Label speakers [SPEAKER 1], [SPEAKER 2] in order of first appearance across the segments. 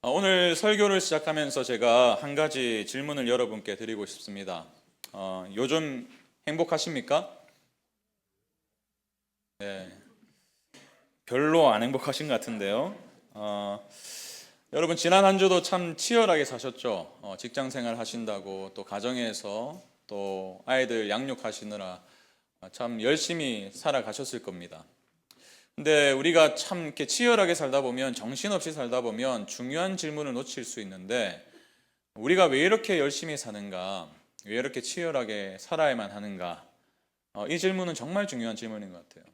[SPEAKER 1] 오늘 설교를 시작하면서 제가 한 가지 질문을 여러분께 드리고 싶습니다. 요즘 행복하십니까? 네, 별로 안 행복하신 것 같은데요. 여러분 지난 한 주도 참 치열하게 사셨죠. 직장 생활 하신다고 또 가정에서 또 아이들 양육하시느라 참 열심히 살아가셨을 겁니다. 근데 우리가 참 이렇게 치열하게 살다 보면, 정신없이 살다 보면 중요한 질문을 놓칠 수 있는데, 우리가 왜 이렇게 열심히 사는가, 왜 이렇게 치열하게 살아야만 하는가, 이 질문은 정말 중요한 질문인 것 같아요.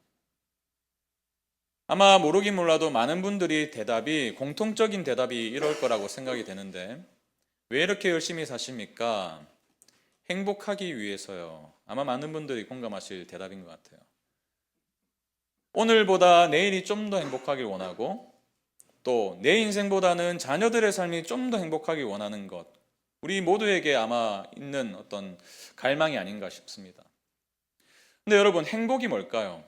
[SPEAKER 1] 아마 모르긴 몰라도 많은 분들이 공통적인 대답이 이럴 거라고 생각이 되는데, 왜 이렇게 열심히 사십니까? 행복하기 위해서요. 아마 많은 분들이 공감하실 대답인 것 같아요. 오늘보다 내일이 좀 더 행복하길 원하고, 또 내 인생보다는 자녀들의 삶이 좀 더 행복하길 원하는 것, 우리 모두에게 아마 있는 어떤 갈망이 아닌가 싶습니다. 근데 여러분, 행복이 뭘까요?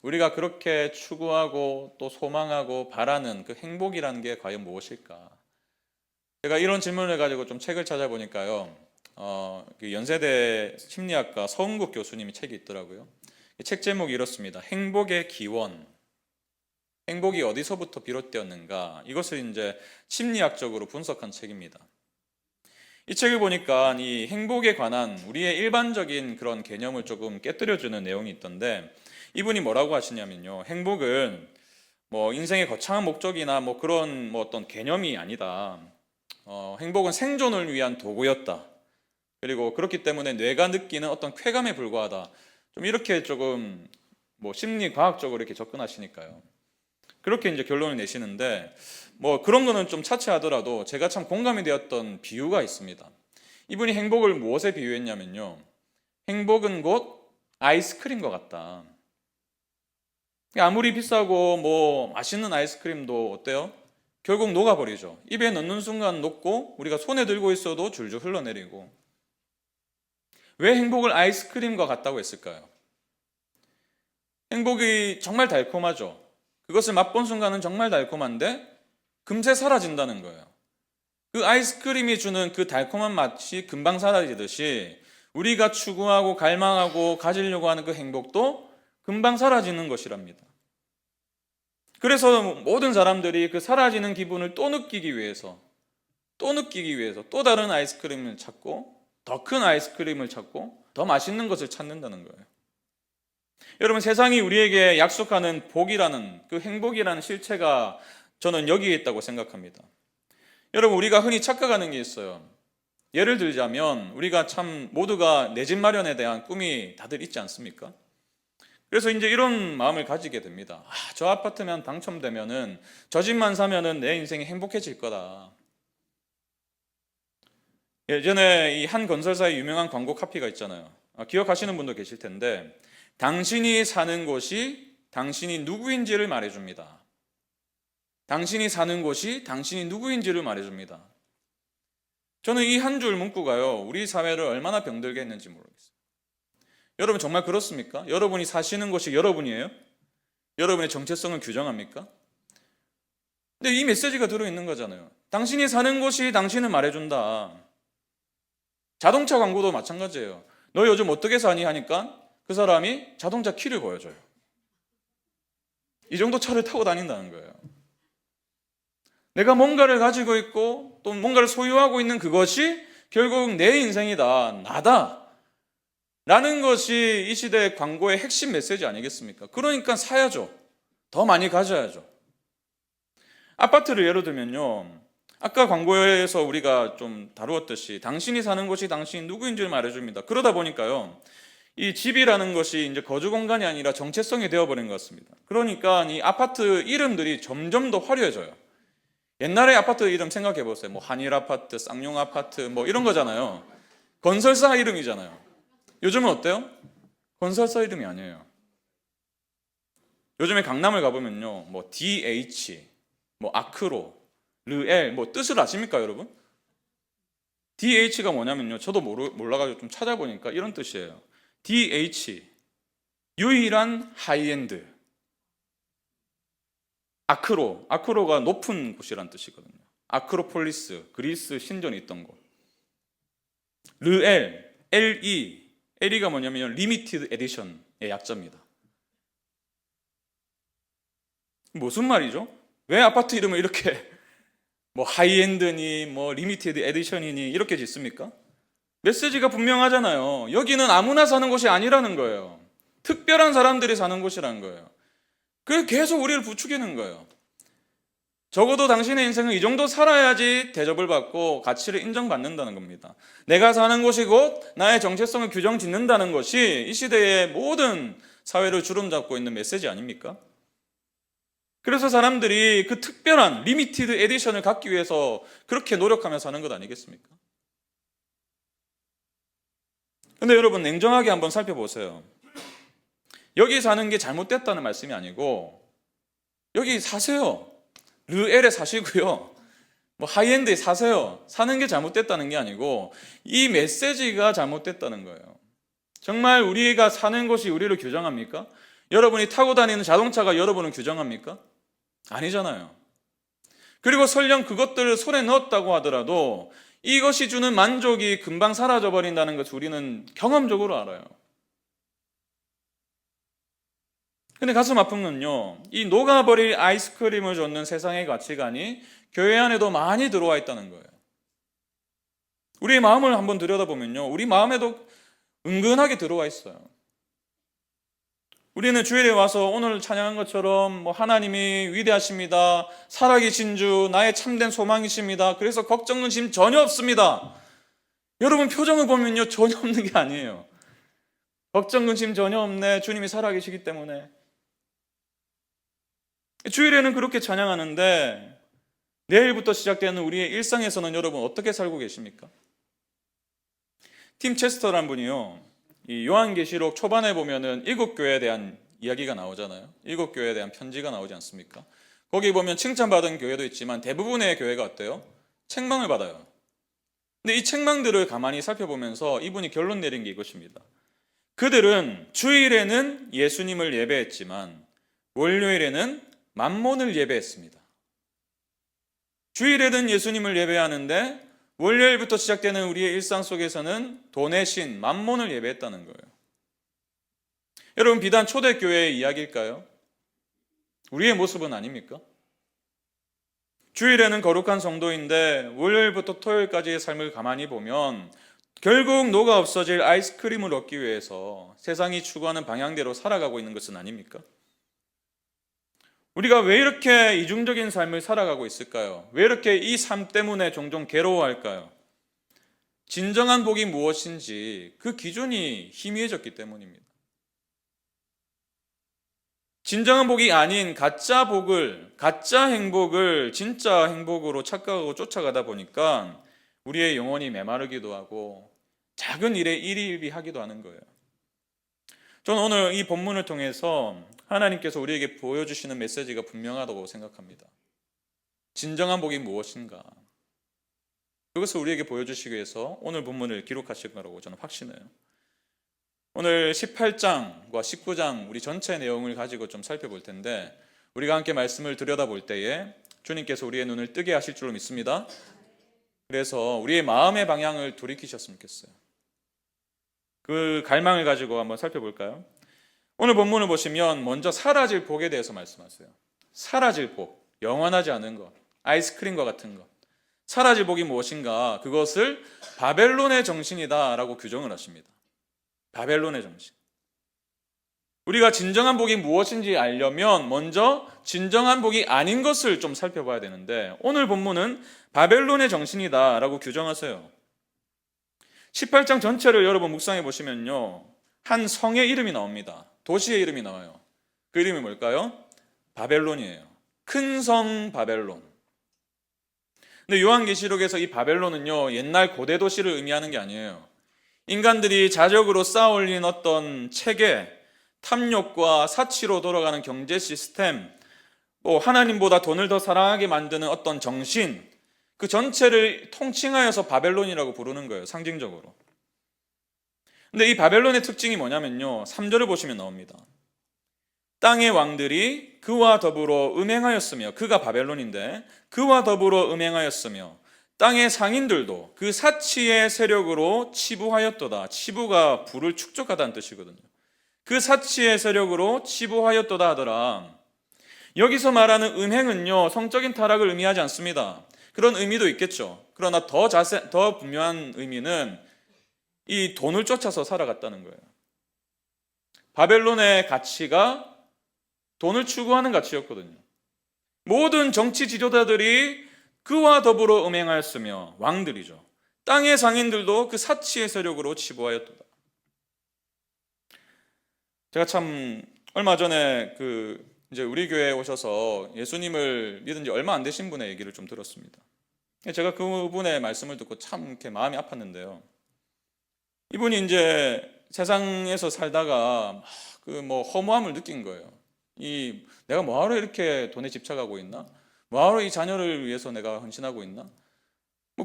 [SPEAKER 1] 우리가 그렇게 추구하고 또 소망하고 바라는 그 행복이라는 게 과연 무엇일까? 제가 이런 질문을 가지고 좀 책을 찾아보니까요, 그 연세대 심리학과 서은국 교수님이 책이 있더라고요. 책 제목이 이렇습니다. 행복의 기원. 행복이 어디서부터 비롯되었는가? 이것을 이제 심리학적으로 분석한 책입니다. 이 책을 보니까 이 행복에 관한 우리의 일반적인 그런 개념을 조금 깨뜨려주는 내용이 있던데, 이분이 뭐라고 하시냐면요. 행복은 뭐 인생의 거창한 목적이나 뭐 그런 뭐 어떤 개념이 아니다. 행복은 생존을 위한 도구였다. 그리고 그렇기 때문에 뇌가 느끼는 어떤 쾌감에 불과하다. 좀 이렇게 조금 뭐 심리과학적으로 이렇게 접근하시니까요. 그렇게 이제 결론을 내시는데, 뭐 그런 거는 좀 차치하더라도 제가 참 공감이 되었던 비유가 있습니다. 이분이 행복을 무엇에 비유했냐면요. 행복은 곧 아이스크림과 같다. 아무리 비싸고 뭐 맛있는 아이스크림도 어때요? 결국 녹아버리죠. 입에 넣는 순간 녹고 우리가 손에 들고 있어도 줄줄 흘러내리고. 왜 행복을 아이스크림과 같다고 했을까요? 행복이 정말 달콤하죠. 그것을 맛본 순간은 정말 달콤한데 금세 사라진다는 거예요. 그 아이스크림이 주는 그 달콤한 맛이 금방 사라지듯이, 우리가 추구하고 갈망하고 가지려고 하는 그 행복도 금방 사라지는 것이랍니다. 그래서 모든 사람들이 그 사라지는 기분을 또 느끼기 위해서 또 다른 아이스크림을 찾고, 더 큰 아이스크림을 찾고, 더 맛있는 것을 찾는다는 거예요. 여러분, 세상이 우리에게 약속하는 복이라는, 그 행복이라는 실체가 저는 여기에 있다고 생각합니다. 여러분, 우리가 흔히 착각하는 게 있어요. 예를 들자면 우리가 참 모두가 내 집 마련에 대한 꿈이 다들 있지 않습니까? 그래서 이제 이런 마음을 가지게 됩니다. 저 아파트만 당첨되면은, 저 집만 사면은 내 인생이 행복해질 거다. 예전에 이 한 건설사의 유명한 광고 카피가 있잖아요. 기억하시는 분도 계실 텐데, 당신이 사는 곳이 당신이 누구인지를 말해줍니다. 당신이 사는 곳이 당신이 누구인지를 말해줍니다. 저는 이 한 줄 문구가요, 우리 사회를 얼마나 병들게 했는지 모르겠어요. 여러분, 정말 그렇습니까? 여러분이 사시는 곳이 여러분이에요? 여러분의 정체성을 규정합니까? 근데 이 메시지가 들어있는 거잖아요. 당신이 사는 곳이 당신을 말해준다. 자동차 광고도 마찬가지예요. 너 요즘 어떻게 사니? 하니까 그 사람이 자동차 키를 보여줘요. 이 정도 차를 타고 다닌다는 거예요. 내가 뭔가를 가지고 있고 또 뭔가를 소유하고 있는 그것이 결국 내 인생이다, 나다 라는 것이 이 시대의 광고의 핵심 메시지 아니겠습니까? 그러니까 사야죠. 더 많이 가져야죠. 아파트를 예로 들면요, 아까 광고에서 우리가 좀 다루었듯이 당신이 사는 곳이 당신이 누구인지를 말해줍니다. 그러다 보니까요, 이 집이라는 것이 이제 거주 공간이 아니라 정체성이 되어버린 것 같습니다. 그러니까 이 아파트 이름들이 점점 더 화려해져요. 옛날에 아파트 이름 생각해 보세요. 뭐 한일 아파트, 쌍용 아파트 뭐 이런 거잖아요. 건설사 이름이잖아요. 요즘은 어때요? 건설사 이름이 아니에요. 요즘에 강남을 가보면요, 뭐 DH, 뭐 아크로, 르엘, 뭐 뜻을 아십니까, 여러분? DH가 뭐냐면요, 저도 몰라가지고 좀 찾아보니까 이런 뜻이에요. DH, 유일한 하이엔드. 아크로가 높은 곳이란 뜻이거든요. 아크로폴리스, 그리스 신전이 있던 곳. 르엘, LE, LE가 뭐냐면 리미티드 에디션의 약자입니다. 무슨 말이죠? 왜 아파트 이름을 이렇게 뭐 하이엔드니 뭐 리미티드 에디션이니 이렇게 짓습니까? 메시지가 분명하잖아요. 여기는 아무나 사는 곳이 아니라는 거예요. 특별한 사람들이 사는 곳이라는 거예요. 그래서 계속 우리를 부추기는 거예요. 적어도 당신의 인생은 이 정도 살아야지 대접을 받고 가치를 인정받는다는 겁니다. 내가 사는 곳이 곧 나의 정체성을 규정짓는다는 것이 이 시대의 모든 사회를 주름잡고 있는 메시지 아닙니까? 그래서 사람들이 그 특별한 리미티드 에디션을 갖기 위해서 그렇게 노력하며 사는 것 아니겠습니까? 근데 여러분 냉정하게 한번 살펴보세요. 여기 사는 게 잘못됐다는 말씀이 아니고 여기 사세요. 르엘에 사시고요. 뭐 하이엔드에 사세요. 사는 게 잘못됐다는 게 아니고 이 메시지가 잘못됐다는 거예요. 정말 우리가 사는 곳이 우리를 규정합니까? 여러분이 타고 다니는 자동차가 여러분을 규정합니까? 아니잖아요. 그리고 설령 그것들을 손에 넣었다고 하더라도 이것이 주는 만족이 금방 사라져 버린다는 것을 우리는 경험적으로 알아요. 근데 가슴 아픈 건요, 이 녹아버릴 아이스크림을 줬는 세상의 가치관이 교회 안에도 많이 들어와 있다는 거예요. 우리의 마음을 한번 들여다보면요, 우리 마음에도 은근하게 들어와 있어요. 우리는 주일에 와서 오늘 찬양한 것처럼 뭐 하나님이 위대하십니다. 살아계신 주, 나의 참된 소망이십니다. 그래서 걱정은 지금 전혀 없습니다. 여러분 표정을 보면요, 전혀 없는 게 아니에요. 걱정 근심 전혀 없네. 주님이 살아계시기 때문에. 주일에는 그렇게 찬양하는데 내일부터 시작되는 우리의 일상에서는 여러분 어떻게 살고 계십니까? 팀 체스터란 분이요, 이 요한계시록 초반에 보면은 7교회에 대한 이야기가 나오잖아요. 7교회에 대한 편지가 나오지 않습니까? 거기 보면 칭찬받은 교회도 있지만 대부분의 교회가 어때요? 책망을 받아요. 근데 이 책망들을 가만히 살펴보면서 이분이 결론 내린 게 이것입니다. 그들은 주일에는 예수님을 예배했지만 월요일에는 맘몬을 예배했습니다. 주일에는 예수님을 예배하는데 월요일부터 시작되는 우리의 일상 속에서는 돈의 신, 맘몬을 예배했다는 거예요. 여러분 비단 초대교회의 이야기일까요? 우리의 모습은 아닙니까? 주일에는 거룩한 성도인데 월요일부터 토요일까지의 삶을 가만히 보면 결국 녹아 없어질 아이스크림을 얻기 위해서 세상이 추구하는 방향대로 살아가고 있는 것은 아닙니까? 우리가 왜 이렇게 이중적인 삶을 살아가고 있을까요? 왜 이렇게 이 삶 때문에 종종 괴로워할까요? 진정한 복이 무엇인지 그 기준이 희미해졌기 때문입니다. 진정한 복이 아닌 가짜 복을, 가짜 행복을 진짜 행복으로 착각하고 쫓아가다 보니까 우리의 영혼이 메마르기도 하고 작은 일에 일희일비하기도 하는 거예요. 저는 오늘 이 본문을 통해서 하나님께서 우리에게 보여주시는 메시지가 분명하다고 생각합니다. 진정한 복이 무엇인가? 그것을 우리에게 보여주시기 위해서 오늘 본문을 기록하실 거라고 저는 확신해요. 오늘 18장과 19장 우리 전체 내용을 가지고 좀 살펴볼 텐데 우리가 함께 말씀을 들여다볼 때에 주님께서 우리의 눈을 뜨게 하실 줄로 믿습니다. 그래서 우리의 마음의 방향을 돌이키셨으면 좋겠어요. 그 갈망을 가지고 한번 살펴볼까요? 오늘 본문을 보시면 먼저 사라질 복에 대해서 말씀하세요. 사라질 복, 영원하지 않은 것, 아이스크림과 같은 것. 사라질 복이 무엇인가? 그것을 바벨론의 정신이다라고 규정을 하십니다. 바벨론의 정신. 우리가 진정한 복이 무엇인지 알려면 먼저 진정한 복이 아닌 것을 좀 살펴봐야 되는데 오늘 본문은 바벨론의 정신이다라고 규정하세요. 18장 전체를 여러분 묵상해 보시면요, 한 성의 이름이 나옵니다. 도시의 이름이 나와요. 그 이름이 뭘까요? 바벨론이에요. 큰 성 바벨론. 근데 요한계시록에서 이 바벨론은요, 옛날 고대 도시를 의미하는 게 아니에요. 인간들이 자적으로 쌓아올린 어떤 체계, 탐욕과 사치로 돌아가는 경제 시스템, 또 하나님보다 돈을 더 사랑하게 만드는 어떤 정신, 그 전체를 통칭하여서 바벨론이라고 부르는 거예요, 상징적으로. 근데 이 바벨론의 특징이 뭐냐면요, 3절을 보시면 나옵니다. 땅의 왕들이 그와 더불어 음행하였으며, 그가 바벨론인데 그와 더불어 음행하였으며, 땅의 상인들도 그 사치의 세력으로 치부하였도다. 치부가 부를 축적하다는 뜻이거든요. 그 사치의 세력으로 치부하였도다 하더라. 여기서 말하는 음행은요, 성적인 타락을 의미하지 않습니다. 그런 의미도 있겠죠. 그러나 더 분명한 의미는 이 돈을 쫓아서 살아갔다는 거예요. 바벨론의 가치가 돈을 추구하는 가치였거든요. 모든 정치 지도자들이 그와 더불어 음행하였으며, 왕들이죠. 땅의 상인들도 그 사치의 세력으로 치부하였도다. 제가 참 얼마 전에 이제 우리 교회에 오셔서 예수님을 믿은 지 얼마 안 되신 분의 얘기를 좀 들었습니다. 제가 그분의 말씀을 듣고 참 이렇게 마음이 아팠는데요. 이분이 이제 세상에서 살다가 허무함을 느낀 거예요. 내가 뭐하러 이렇게 돈에 집착하고 있나? 뭐하러 이 자녀를 위해서 내가 헌신하고 있나?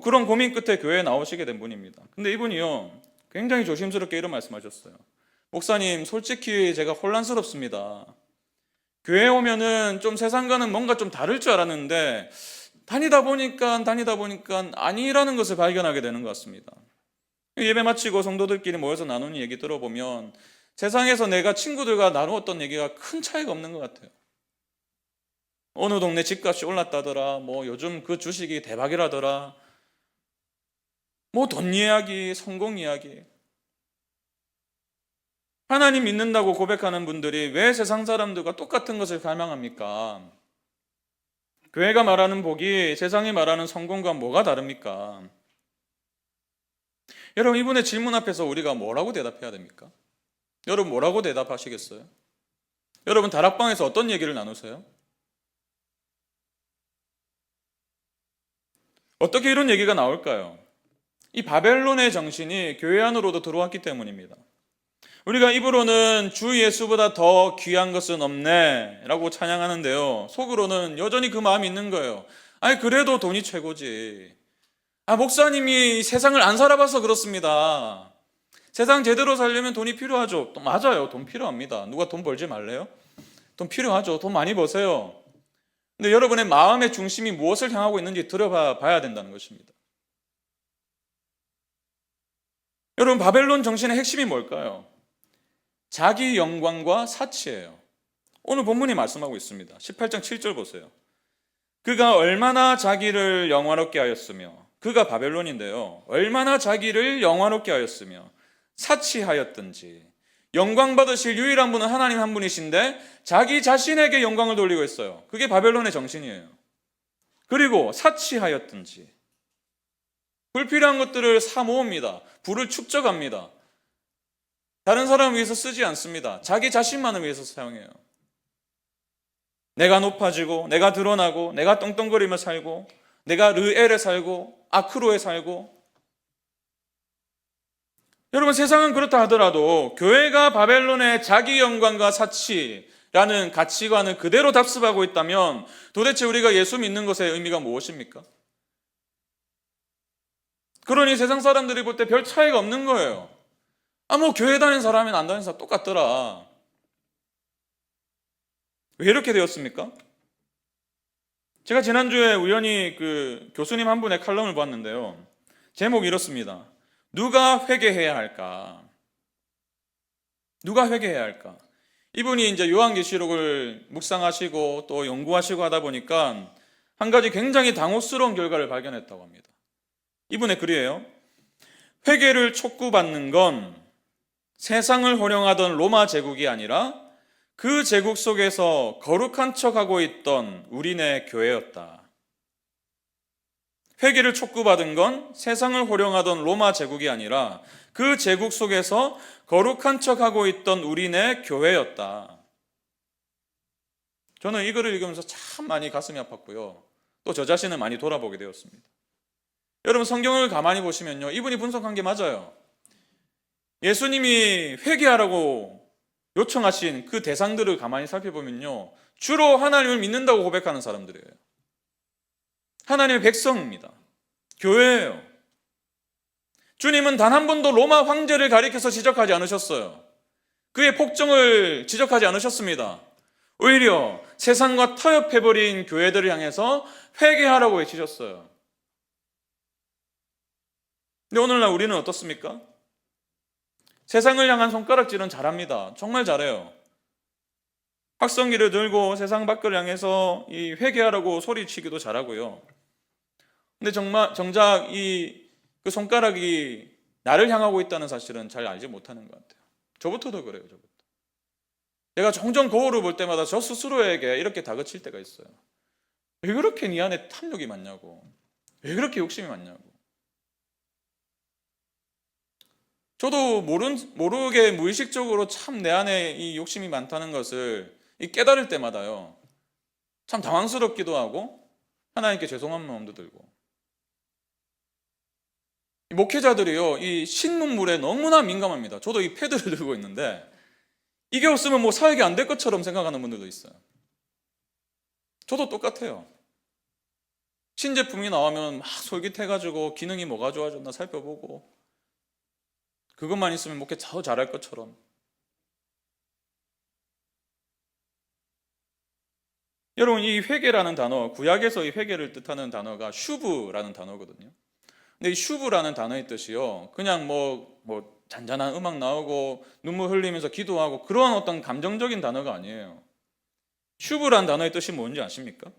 [SPEAKER 1] 그런 고민 끝에 교회에 나오시게 된 분입니다. 근데 이분이요, 굉장히 조심스럽게 이런 말씀하셨어요. 목사님, 솔직히 제가 혼란스럽습니다. 교회에 오면은 좀 세상과는 뭔가 좀 다를 줄 알았는데 다니다 보니까 아니라는 것을 발견하게 되는 것 같습니다. 예배 마치고 성도들끼리 모여서 나누는 얘기 들어보면 세상에서 내가 친구들과 나누었던 얘기가 큰 차이가 없는 것 같아요. 어느 동네 집값이 올랐다더라, 요즘 그 주식이 대박이라더라, 돈 이야기, 성공 이야기. 하나님 믿는다고 고백하는 분들이 왜 세상 사람들과 똑같은 것을 갈망합니까? 교회가 말하는 복이 세상이 말하는 성공과 뭐가 다릅니까? 여러분, 이분의 질문 앞에서 우리가 뭐라고 대답해야 됩니까? 여러분, 뭐라고 대답하시겠어요? 여러분, 다락방에서 어떤 얘기를 나누세요? 어떻게 이런 얘기가 나올까요? 이 바벨론의 정신이 교회 안으로도 들어왔기 때문입니다. 우리가 입으로는 주 예수보다 더 귀한 것은 없네 라고 찬양하는데요, 속으로는 여전히 그 마음이 있는 거예요. 아니, 그래도 돈이 최고지. 목사님이 세상을 안 살아봐서 그렇습니다. 세상 제대로 살려면 돈이 필요하죠. 맞아요, 돈 필요합니다. 누가 돈 벌지 말래요? 돈 필요하죠. 돈 많이 버세요. 근데 여러분의 마음의 중심이 무엇을 향하고 있는지 들어봐야 된다는 것입니다. 여러분, 바벨론 정신의 핵심이 뭘까요? 자기 영광과 사치예요. 오늘 본문이 말씀하고 있습니다. 18장 7절 보세요. 그가 얼마나 자기를 영화롭게 하였으며, 그가 바벨론인데요, 얼마나 자기를 영화롭게 하였으며 사치하였든지. 영광 받으실 유일한 분은 하나님 한 분이신데 자기 자신에게 영광을 돌리고 있어요. 그게 바벨론의 정신이에요. 그리고 사치하였든지, 불필요한 것들을 사 모읍니다. 부를 축적합니다. 다른 사람을 위해서 쓰지 않습니다. 자기 자신만을 위해서 사용해요. 내가 높아지고, 내가 드러나고, 내가 떵떵거리며 살고, 내가 르엘에 살고, 아크로에 살고. 여러분, 세상은 그렇다 하더라도 교회가 바벨론의 자기 영광과 사치라는 가치관을 그대로 답습하고 있다면 도대체 우리가 예수 믿는 것의 의미가 무엇입니까? 그러니 세상 사람들이 볼 때 별 차이가 없는 거예요. 교회 다니는 사람이나 안 다니는 사람 똑같더라. 왜 이렇게 되었습니까? 제가 지난주에 우연히 교수님 한 분의 칼럼을 봤는데요, 제목이 이렇습니다. 누가 회개해야 할까? 누가 회개해야 할까? 이분이 이제 요한계시록을 묵상하시고 또 연구하시고 하다 보니까 한 가지 굉장히 당혹스러운 결과를 발견했다고 합니다. 이분의 글이에요. 회개를 촉구받는 건 세상을 호령하던 로마 제국이 아니라 그 제국 속에서 거룩한 척하고 있던 우리네 교회였다. 회개를 촉구받은 건 세상을 호령하던 로마 제국이 아니라 그 제국 속에서 거룩한 척하고 있던 우리네 교회였다. 저는 이 글을 읽으면서 참 많이 가슴이 아팠고요, 또 저 자신을 많이 돌아보게 되었습니다. 여러분, 성경을 가만히 보시면요, 이분이 분석한 게 맞아요. 예수님이 회개하라고 요청하신 그 대상들을 가만히 살펴보면요, 주로 하나님을 믿는다고 고백하는 사람들이에요. 하나님의 백성입니다. 교회예요. 주님은 단 한 번도 로마 황제를 가리켜서 지적하지 않으셨어요. 그의 폭정을 지적하지 않으셨습니다. 오히려 세상과 타협해버린 교회들을 향해서 회개하라고 외치셨어요. 근데 오늘날 우리는 어떻습니까? 세상을 향한 손가락질은 잘합니다. 정말 잘해요. 확성기를 들고 세상 밖을 향해서 이 회개하라고 소리치기도 잘하고요. 근데 정작 그 손가락이 나를 향하고 있다는 사실은 잘 알지 못하는 것 같아요. 저부터도 그래요. 저부터. 내가 종종 거울을 볼 때마다 저 스스로에게 이렇게 다그칠 때가 있어요. 왜 그렇게 네 안에 탐욕이 많냐고. 왜 그렇게 욕심이 많냐고. 저도 모르게 무의식적으로 참 내 안에 이 욕심이 많다는 것을 깨달을 때마다요. 참 당황스럽기도 하고 하나님께 죄송한 마음도 들고. 목회자들이요, 이 신문물에 너무나 민감합니다. 저도 이 패드를 들고 있는데 이게 없으면 뭐 사역이 안 될 것처럼 생각하는 분들도 있어요. 저도 똑같아요. 신제품이 나오면 막 솔깃해가지고 기능이 뭐가 좋아졌나 살펴보고 그것만 있으면 목회 더 잘할 것처럼. 여러분, 이 회개라는 단어, 구약에서 이 회개를 뜻하는 단어가 슈브라는 단어거든요. 근데 이 슈브라는 단어의 뜻이요, 그냥 뭐 잔잔한 음악 나오고 눈물 흘리면서 기도하고 그런 어떤 감정적인 단어가 아니에요. 슈브라는 단어의 뜻이 뭔지 아십니까?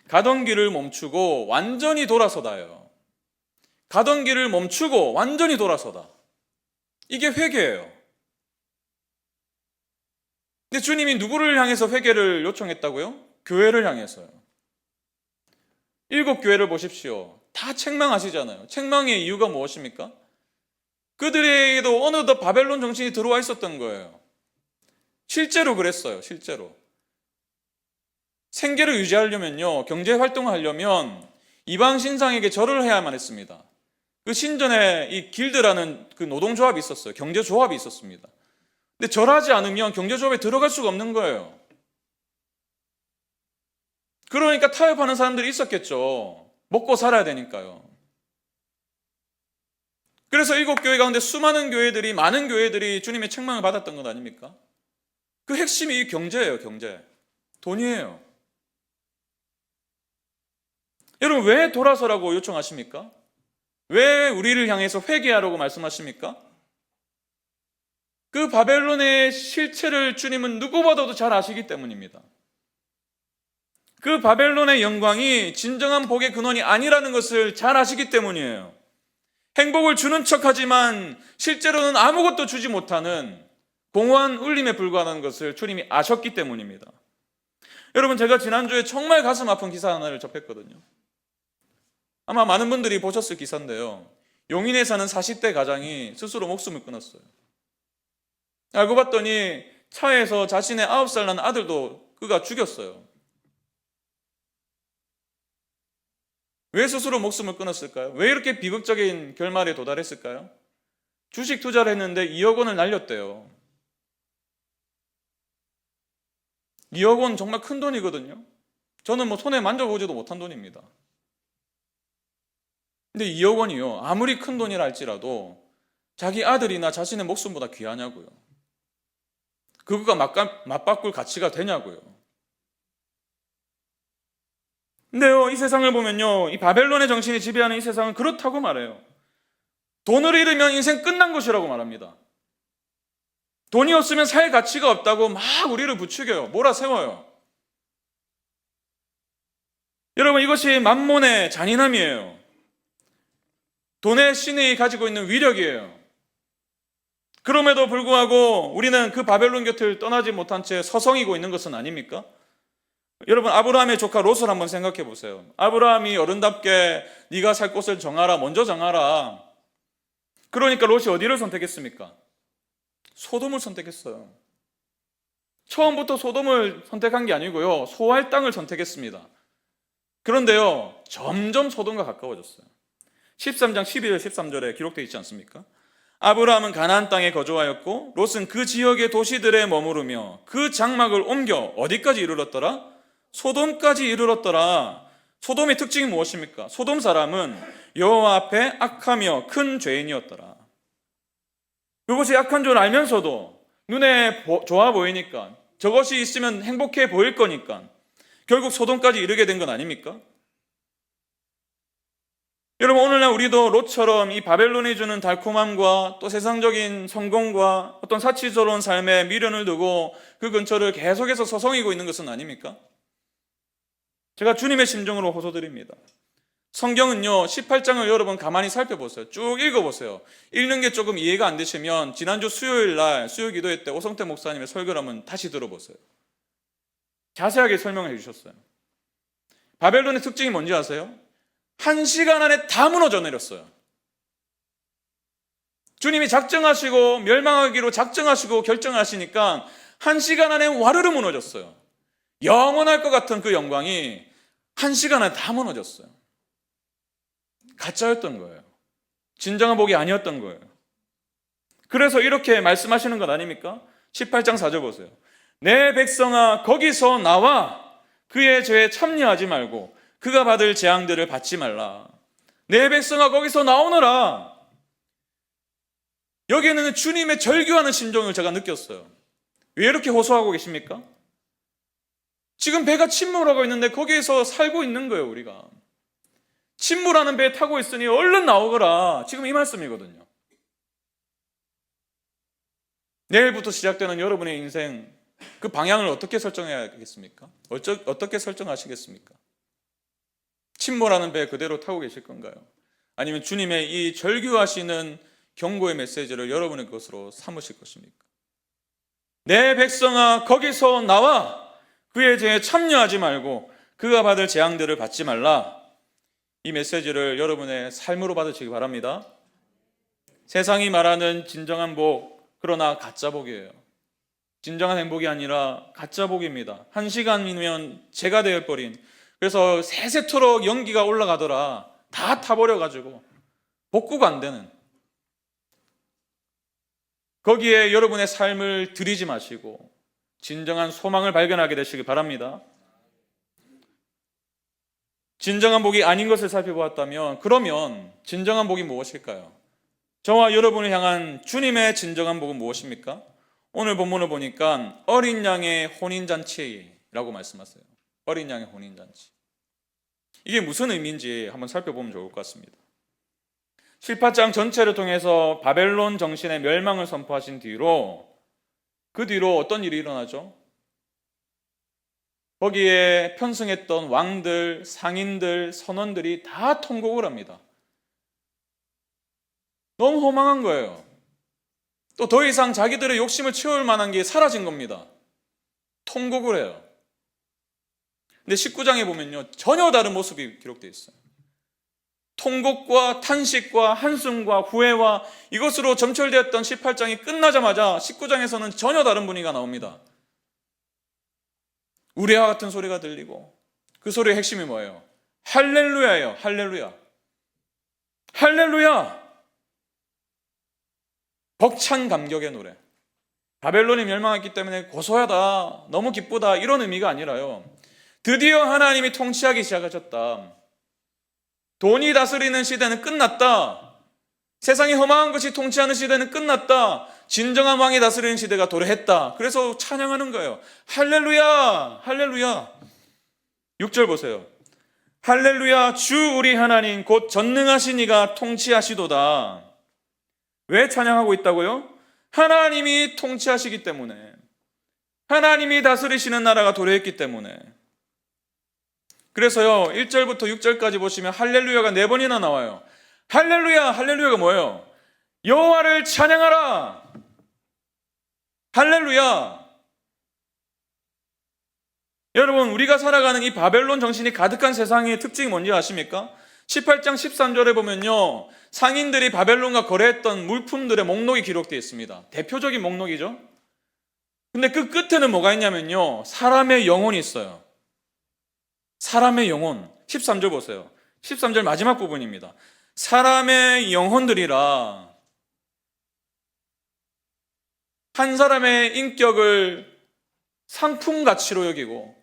[SPEAKER 1] 가던 길을 멈추고 완전히 돌아서다예요. 가던 길을 멈추고 완전히 돌아서다. 이게 회개예요. 근데 주님이 누구를 향해서 회개를 요청했다고요? 교회를 향해서요. 7 교회를 보십시오. 다 책망하시잖아요. 책망의 이유가 무엇입니까? 그들에게도 어느덧 바벨론 정신이 들어와 있었던 거예요. 실제로 그랬어요. 실제로. 생계를 유지하려면요, 경제 활동을 하려면 이방 신상에게 절을 해야만 했습니다. 그 신전에 이 길드라는 그 노동조합이 있었어요. 경제조합이 있었습니다. 근데 절하지 않으면 경제조합에 들어갈 수가 없는 거예요. 그러니까 타협하는 사람들이 있었겠죠. 먹고 살아야 되니까요. 그래서 7 교회 가운데 수많은 교회들이, 많은 교회들이 주님의 책망을 받았던 것 아닙니까? 그 핵심이 경제예요. 경제. 돈이에요. 여러분, 왜 돌아서라고 요청하십니까? 왜 우리를 향해서 회개하라고 말씀하십니까? 그 바벨론의 실체를 주님은 누구보다도 잘 아시기 때문입니다. 그 바벨론의 영광이 진정한 복의 근원이 아니라는 것을 잘 아시기 때문이에요. 행복을 주는 척하지만 실제로는 아무것도 주지 못하는 공허한 울림에 불과하는 것을 주님이 아셨기 때문입니다. 여러분, 제가 지난주에 정말 가슴 아픈 기사 하나를 접했거든요. 아마 많은 분들이 보셨을 기사인데요. 용인에 사는 40대 가장이 스스로 목숨을 끊었어요. 알고 봤더니 차에서 자신의 9살 난 아들도 그가 죽였어요. 왜 스스로 목숨을 끊었을까요? 왜 이렇게 비극적인 결말에 도달했을까요? 주식 투자를 했는데 2억 원을 날렸대요. 2억 원 정말 큰 돈이거든요. 저는 뭐 손에 만져보지도 못한 돈입니다. 근데 2억 원이요, 아무리 큰 돈이라 할지라도 자기 아들이나 자신의 목숨보다 귀하냐고요. 그거가 맞바꿀 가치가 되냐고요. 근데요, 이 세상을 보면요, 이 바벨론의 정신이 지배하는 이 세상은 그렇다고 말해요. 돈을 잃으면 인생 끝난 것이라고 말합니다. 돈이 없으면 살 가치가 없다고 막 우리를 부추겨요. 몰아세워요. 여러분, 이것이 만몬의 잔인함이에요. 돈의 신이 가지고 있는 위력이에요. 그럼에도 불구하고 우리는 그 바벨론 곁을 떠나지 못한 채 서성이고 있는 것은 아닙니까? 여러분, 아브라함의 조카 롯을 한번 생각해 보세요. 아브라함이 어른답게 네가 살 곳을 정하라, 먼저 정하라. 그러니까 롯이 어디를 선택했습니까? 소돔을 선택했어요. 처음부터 소돔을 선택한 게 아니고요, 소할 땅을 선택했습니다. 그런데요, 점점 소돔과 가까워졌어요. 13장 12절 13절에 기록되어 있지 않습니까? 아브라함은 가나안 땅에 거주하였고 롯은 그 지역의 도시들에 머무르며 그 장막을 옮겨 어디까지 이르렀더라? 소돔까지 이르렀더라. 소돔의 특징이 무엇입니까? 소돔 사람은 여호와 앞에 악하며 큰 죄인이었더라. 그것이 악한 줄 알면서도 눈에 좋아 보이니까, 저것이 있으면 행복해 보일 거니까 결국 소돔까지 이르게 된 건 아닙니까? 여러분, 오늘날 우리도 롯처럼 이 바벨론이 주는 달콤함과 또 세상적인 성공과 어떤 사치스러운 삶에 미련을 두고 그 근처를 계속해서 서성이고 있는 것은 아닙니까? 제가 주님의 심정으로 호소드립니다. 성경은요, 18장을 여러분 가만히 살펴보세요. 쭉 읽어보세요. 읽는 게 조금 이해가 안 되시면 지난주 수요일 날 수요 기도회 때 오성태 목사님의 설교를 한번 다시 들어보세요. 자세하게 설명해 주셨어요. 바벨론의 특징이 뭔지 아세요? 1시간 안에 다 무너져 내렸어요. 주님이 작정하시고 멸망하기로 작정하시고 결정하시니까 1시간 안에 와르르 무너졌어요. 영원할 것 같은 그 영광이 1시간 안에 다 무너졌어요. 가짜였던 거예요. 진정한 복이 아니었던 거예요. 그래서 이렇게 말씀하시는 것 아닙니까? 18장 4절 보세요. 내 백성아 거기서 나와 그의 죄에 참여하지 말고 그가 받을 재앙들을 받지 말라. 내 백성아 거기서 나오너라. 여기에는 주님의 절규하는 심정을 제가 느꼈어요. 왜 이렇게 호소하고 계십니까? 지금 배가 침몰하고 있는데 거기에서 살고 있는 거예요. 우리가 침몰하는 배에 타고 있으니 얼른 나오거라. 지금 이 말씀이거든요. 내일부터 시작되는 여러분의 인생, 그 방향을 어떻게 설정해야겠습니까? 어떻게 설정하시겠습니까? 침몰하는 배 그대로 타고 계실 건가요? 아니면 주님의 이 절규하시는 경고의 메시지를 여러분의 것으로 삼으실 것입니까? 내 백성아 거기서 나와 그의 죄에 참여하지 말고 그가 받을 재앙들을 받지 말라. 이 메시지를 여러분의 삶으로 받으시기 바랍니다. 세상이 말하는 진정한 복, 그러나 가짜 복이에요. 진정한 행복이 아니라 가짜 복입니다. 1시간이면 재가 되어버린, 그래서 세세토록 연기가 올라가더라 다 타버려가지고 복구가 안 되는, 거기에 여러분의 삶을 들이지 마시고 진정한 소망을 발견하게 되시기 바랍니다. 진정한 복이 아닌 것을 살펴보았다면 그러면 진정한 복이 무엇일까요? 저와 여러분을 향한 주님의 진정한 복은 무엇입니까? 오늘 본문을 보니까 어린 양의 혼인잔치라고 말씀하세요. 어린 양의 혼인잔치. 이게 무슨 의미인지 한번 살펴보면 좋을 것 같습니다. 18장 전체를 통해서 바벨론 정신의 멸망을 선포하신 뒤로, 그 뒤로 어떤 일이 일어나죠? 거기에 편승했던 왕들, 상인들, 선원들이 다 통곡을 합니다. 너무 허망한 거예요. 또 더 이상 자기들의 욕심을 채울 만한 게 사라진 겁니다. 통곡을 해요. 근데 19장에 보면요, 전혀 다른 모습이 기록되어 있어요. 통곡과 탄식과 한숨과 후회와 이것으로 점철되었던 18장이 끝나자마자 19장에서는 전혀 다른 분위기가 나옵니다. 우레와 같은 소리가 들리고, 그 소리의 핵심이 뭐예요? 할렐루야예요. 할렐루야. 할렐루야. 벅찬 감격의 노래. 바벨론이 멸망했기 때문에 고소하다, 너무 기쁘다, 이런 의미가 아니라요, 드디어 하나님이 통치하기 시작하셨다. 돈이 다스리는 시대는 끝났다. 세상이 허망한 것이 통치하는 시대는 끝났다. 진정한 왕이 다스리는 시대가 도래했다. 그래서 찬양하는 거예요. 할렐루야, 할렐루야. 6절 보세요. 할렐루야, 주 우리 하나님 곧 전능하신 이가 통치하시도다. 왜 찬양하고 있다고요? 하나님이 통치하시기 때문에, 하나님이 다스리시는 나라가 도래했기 때문에. 그래서요, 1절부터 6절까지 보시면 할렐루야가 4번이나 나와요. 할렐루야, 할렐루야가 뭐예요? 여호와를 찬양하라. 할렐루야. 여러분, 우리가 살아가는 이 바벨론 정신이 가득한 세상의 특징이 뭔지 아십니까? 18장 13절에 보면요, 상인들이 바벨론과 거래했던 물품들의 목록이 기록되어 있습니다. 대표적인 목록이죠. 근데 그 끝에는 뭐가 있냐면요, 사람의 영혼이 있어요. 사람의 영혼. 13절 보세요. 13절 마지막 부분입니다. 사람의 영혼들이라. 한 사람의 인격을 상품 가치로 여기고,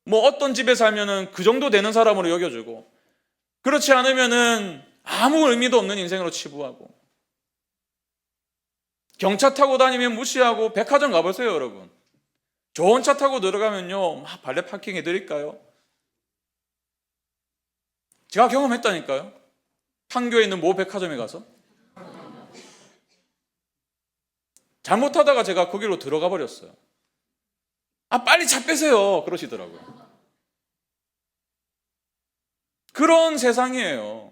[SPEAKER 1] 뭐 어떤 집에 살면은 그 정도 되는 사람으로 여겨주고, 그렇지 않으면은 아무 의미도 없는 인생으로 치부하고, 경차 타고 다니면 무시하고 백화점 가보세요, 여러분. 좋은 차 타고 들어가면요, 막 발레 파킹 해드릴까요? 제가 경험했다니까요. 판교에 있는 모 백화점에 가서 잘못하다가 제가 거기로 들어가 버렸어요. 빨리 차 빼세요, 그러시더라고요. 그런 세상이에요.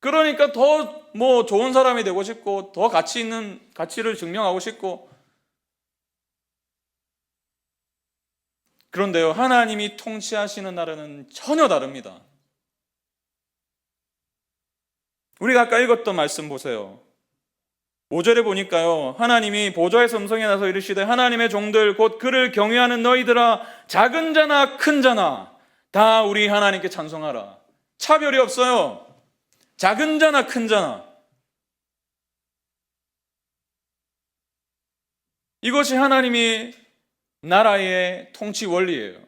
[SPEAKER 1] 그러니까 더 좋은 사람이 되고 싶고, 더 가치를 증명하고 싶고. 그런데요, 하나님이 통치하시는 나라는 전혀 다릅니다. 우리가 아까 읽었던 말씀 보세요. 5절에 보니까요, 하나님이 보좌에서 음성이 나서 이르시되 하나님의 종들 곧 그를 경외하는 너희들아, 작은 자나 큰 자나 다 우리 하나님께 찬송하라. 차별이 없어요. 작은 자나 큰 자나. 이것이 하나님이 나라의 통치 원리예요.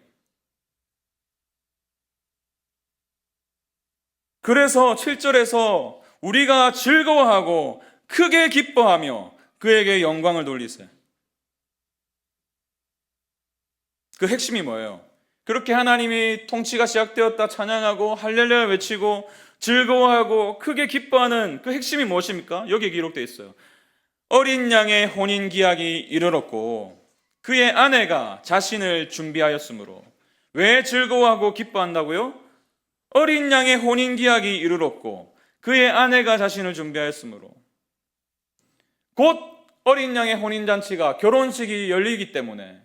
[SPEAKER 1] 그래서 7절에서 우리가 즐거워하고 크게 기뻐하며 그에게 영광을 돌리세요. 그 핵심이 뭐예요? 그렇게 하나님이 통치가 시작되었다 찬양하고 할렐루야 외치고 즐거워하고 크게 기뻐하는 그 핵심이 무엇입니까? 여기에 기록되어 있어요. 어린 양의 혼인기약이 이르렀고 그의 아내가 자신을 준비하였으므로. 왜 즐거워하고 기뻐한다고요? 어린 양의 혼인기약이 이르렀고 그의 아내가 자신을 준비하였으므로. 곧 어린 양의 혼인잔치가, 결혼식이 열리기 때문에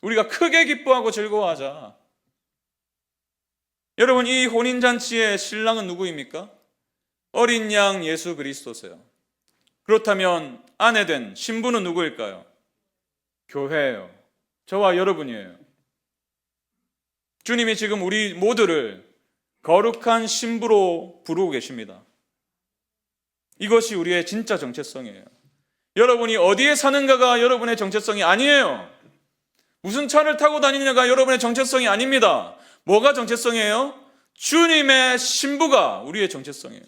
[SPEAKER 1] 우리가 크게 기뻐하고 즐거워하자. 여러분, 이 혼인잔치의 신랑은 누구입니까? 어린 양 예수 그리스도세요. 그렇다면 아내된 신부는 누구일까요? 교회예요. 저와 여러분이에요. 주님이 지금 우리 모두를 거룩한 신부로 부르고 계십니다. 이것이 우리의 진짜 정체성이에요. 여러분이 어디에 사는가가 여러분의 정체성이 아니에요. 무슨 차를 타고 다니느냐가 여러분의 정체성이 아닙니다. 뭐가 정체성이에요? 주님의 신부가 우리의 정체성이에요.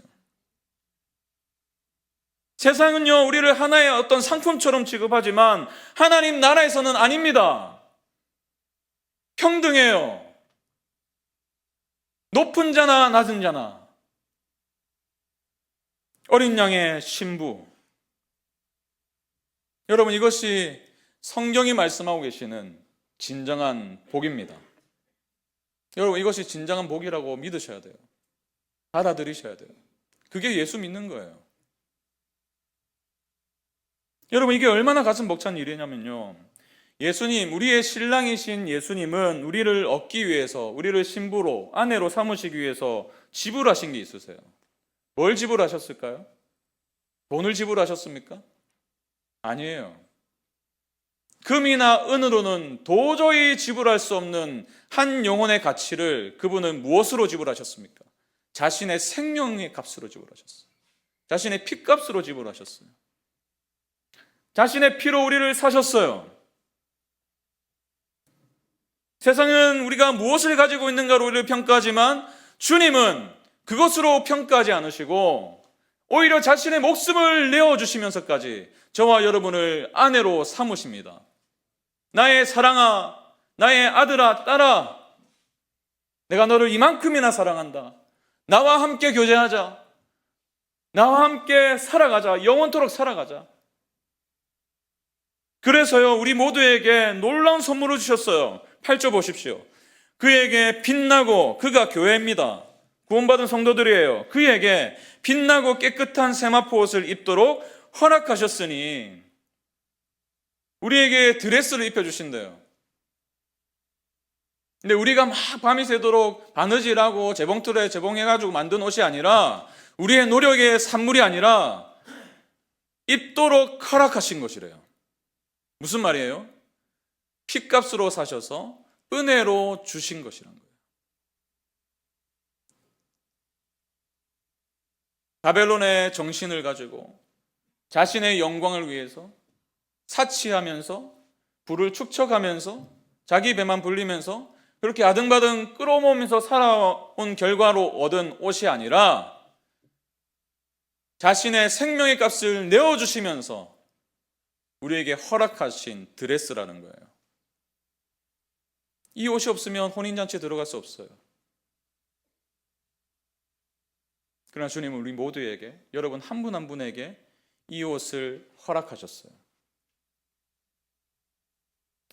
[SPEAKER 1] 세상은요, 우리를 하나의 어떤 상품처럼 취급하지만 하나님 나라에서는 아닙니다. 평등해요. 높은 자나 낮은 자나. 어린 양의 신부. 여러분, 이것이 성경이 말씀하고 계시는 진정한 복입니다. 여러분, 이것이 진정한 복이라고 믿으셔야 돼요. 받아들이셔야 돼요. 그게 예수 믿는 거예요. 여러분, 이게 얼마나 가슴 벅찬 일이냐면요, 예수님, 우리의 신랑이신 예수님은 우리를 얻기 위해서, 우리를 신부로, 아내로 삼으시기 위해서 지불하신 게 있으세요. 뭘 지불하셨을까요? 돈을 지불하셨습니까? 아니에요. 금이나 은으로는 도저히 지불할 수 없는 한 영혼의 가치를 그분은 무엇으로 지불하셨습니까? 자신의 생명의 값으로 지불하셨어요. 자신의 피값으로 지불하셨어요. 자신의 피로 우리를 사셨어요. 세상은 우리가 무엇을 가지고 있는가로 우리를 평가하지만 주님은 그것으로 평가하지 않으시고 오히려 자신의 목숨을 내어주시면서까지 저와 여러분을 아내로 삼으십니다. 나의 사랑아, 나의 아들아, 딸아, 내가 너를 이만큼이나 사랑한다. 나와 함께 교제하자. 나와 함께 살아가자. 영원토록 살아가자. 그래서요, 우리 모두에게 놀라운 선물을 주셨어요. 8절 보십시오. 그에게 빛나고, 그가 교회입니다. 구원받은 성도들이에요. 그에게 빛나고 깨끗한 세마포 옷을 입도록 허락하셨으니 우리에게 드레스를 입혀주신대요. 근데 우리가 막 밤이 새도록 바느질하고 재봉틀에 재봉해가지고 만든 옷이 아니라, 우리의 노력의 산물이 아니라 입도록 허락하신 것이래요. 무슨 말이에요? 피값으로 사셔서 은혜로 주신 것이란 거예요. 바벨론의 정신을 가지고 자신의 영광을 위해서 사치하면서 부를 축적하면서 자기 배만 불리면서 그렇게 아등바등 끌어모으면서 살아온 결과로 얻은 옷이 아니라 자신의 생명의 값을 내어주시면서 우리에게 허락하신 드레스라는 거예요. 이 옷이 없으면 혼인잔치에 들어갈 수 없어요. 그러나 주님은 우리 모두에게, 여러분 한 분 한 분에게 이 옷을 허락하셨어요.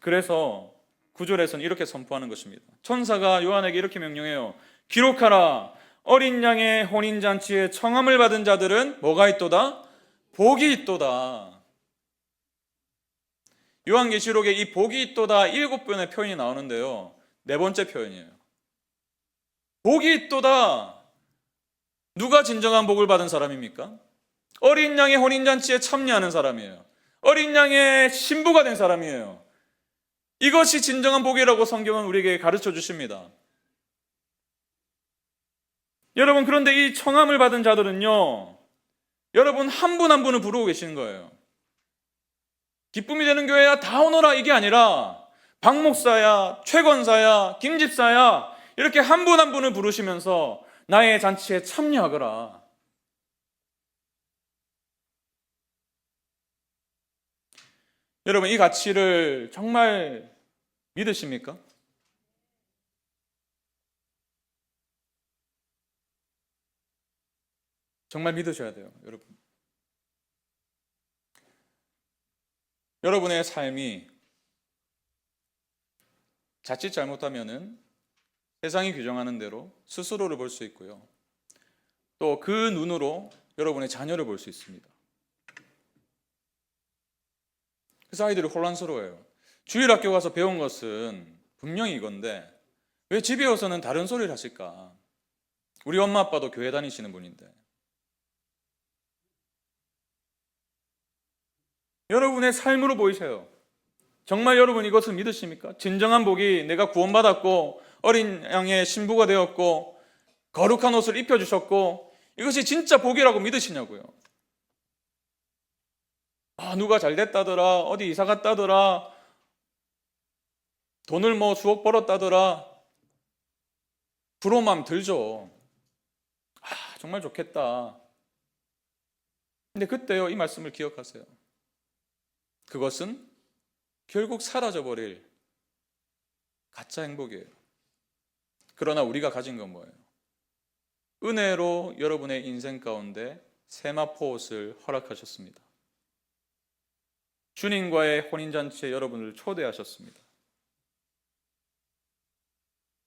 [SPEAKER 1] 그래서 9절에서는 이렇게 선포하는 것입니다. 천사가 요한에게 이렇게 명령해요. 기록하라. 어린 양의 혼인잔치에 청함을 받은 자들은 뭐가 있도다? 복이 있도다. 요한계시록에 이 복이 있도다 7번의 표현이 나오는데요. 네 번째 표현이에요. 복이 있도다. 누가 진정한 복을 받은 사람입니까? 어린 양의 혼인잔치에 참여하는 사람이에요. 어린 양의 신부가 된 사람이에요. 이것이 진정한 복이라고 성경은 우리에게 가르쳐 주십니다. 여러분, 그런데 이 청함을 받은 자들은요, 여러분 한 분 한 분을 부르고 계시는 거예요. 기쁨이 되는 교회야 다 오너라 이게 아니라 박 목사야, 최 권사야, 김 집사야 이렇게 한 분 한 분을 부르시면서 나의 잔치에 참여하거라. 여러분, 이 가치를 정말 믿으십니까? 정말 믿으셔야 돼요, 여러분. 여러분의 삶이 자칫 잘못하면은 세상이 규정하는 대로 스스로를 볼 수 있고요. 또 그 눈으로 여러분의 자녀를 볼 수 있습니다. 그래서 아이들이 혼란스러워요. 주일학교 가서 배운 것은 분명히 이건데 왜 집에 와서는 다른 소리를 하실까? 우리 엄마 아빠도 교회 다니시는 분인데. 여러분의 삶으로 보이세요. 정말 여러분 이것을 믿으십니까? 진정한 복이 내가 구원받았고 어린 양의 신부가 되었고 거룩한 옷을 입혀주셨고 이것이 진짜 복이라고 믿으시냐고요. 누가 잘 됐다더라, 어디 이사 갔다더라, 돈을 뭐 수억 벌었다더라, 부러움 들죠. 정말 좋겠다. 근데 그때요, 이 말씀을 기억하세요. 그것은 결국 사라져버릴 가짜 행복이에요. 그러나 우리가 가진 건 뭐예요? 은혜로 여러분의 인생 가운데 세마포 옷을 허락하셨습니다. 주님과의 혼인잔치에 여러분을 초대하셨습니다.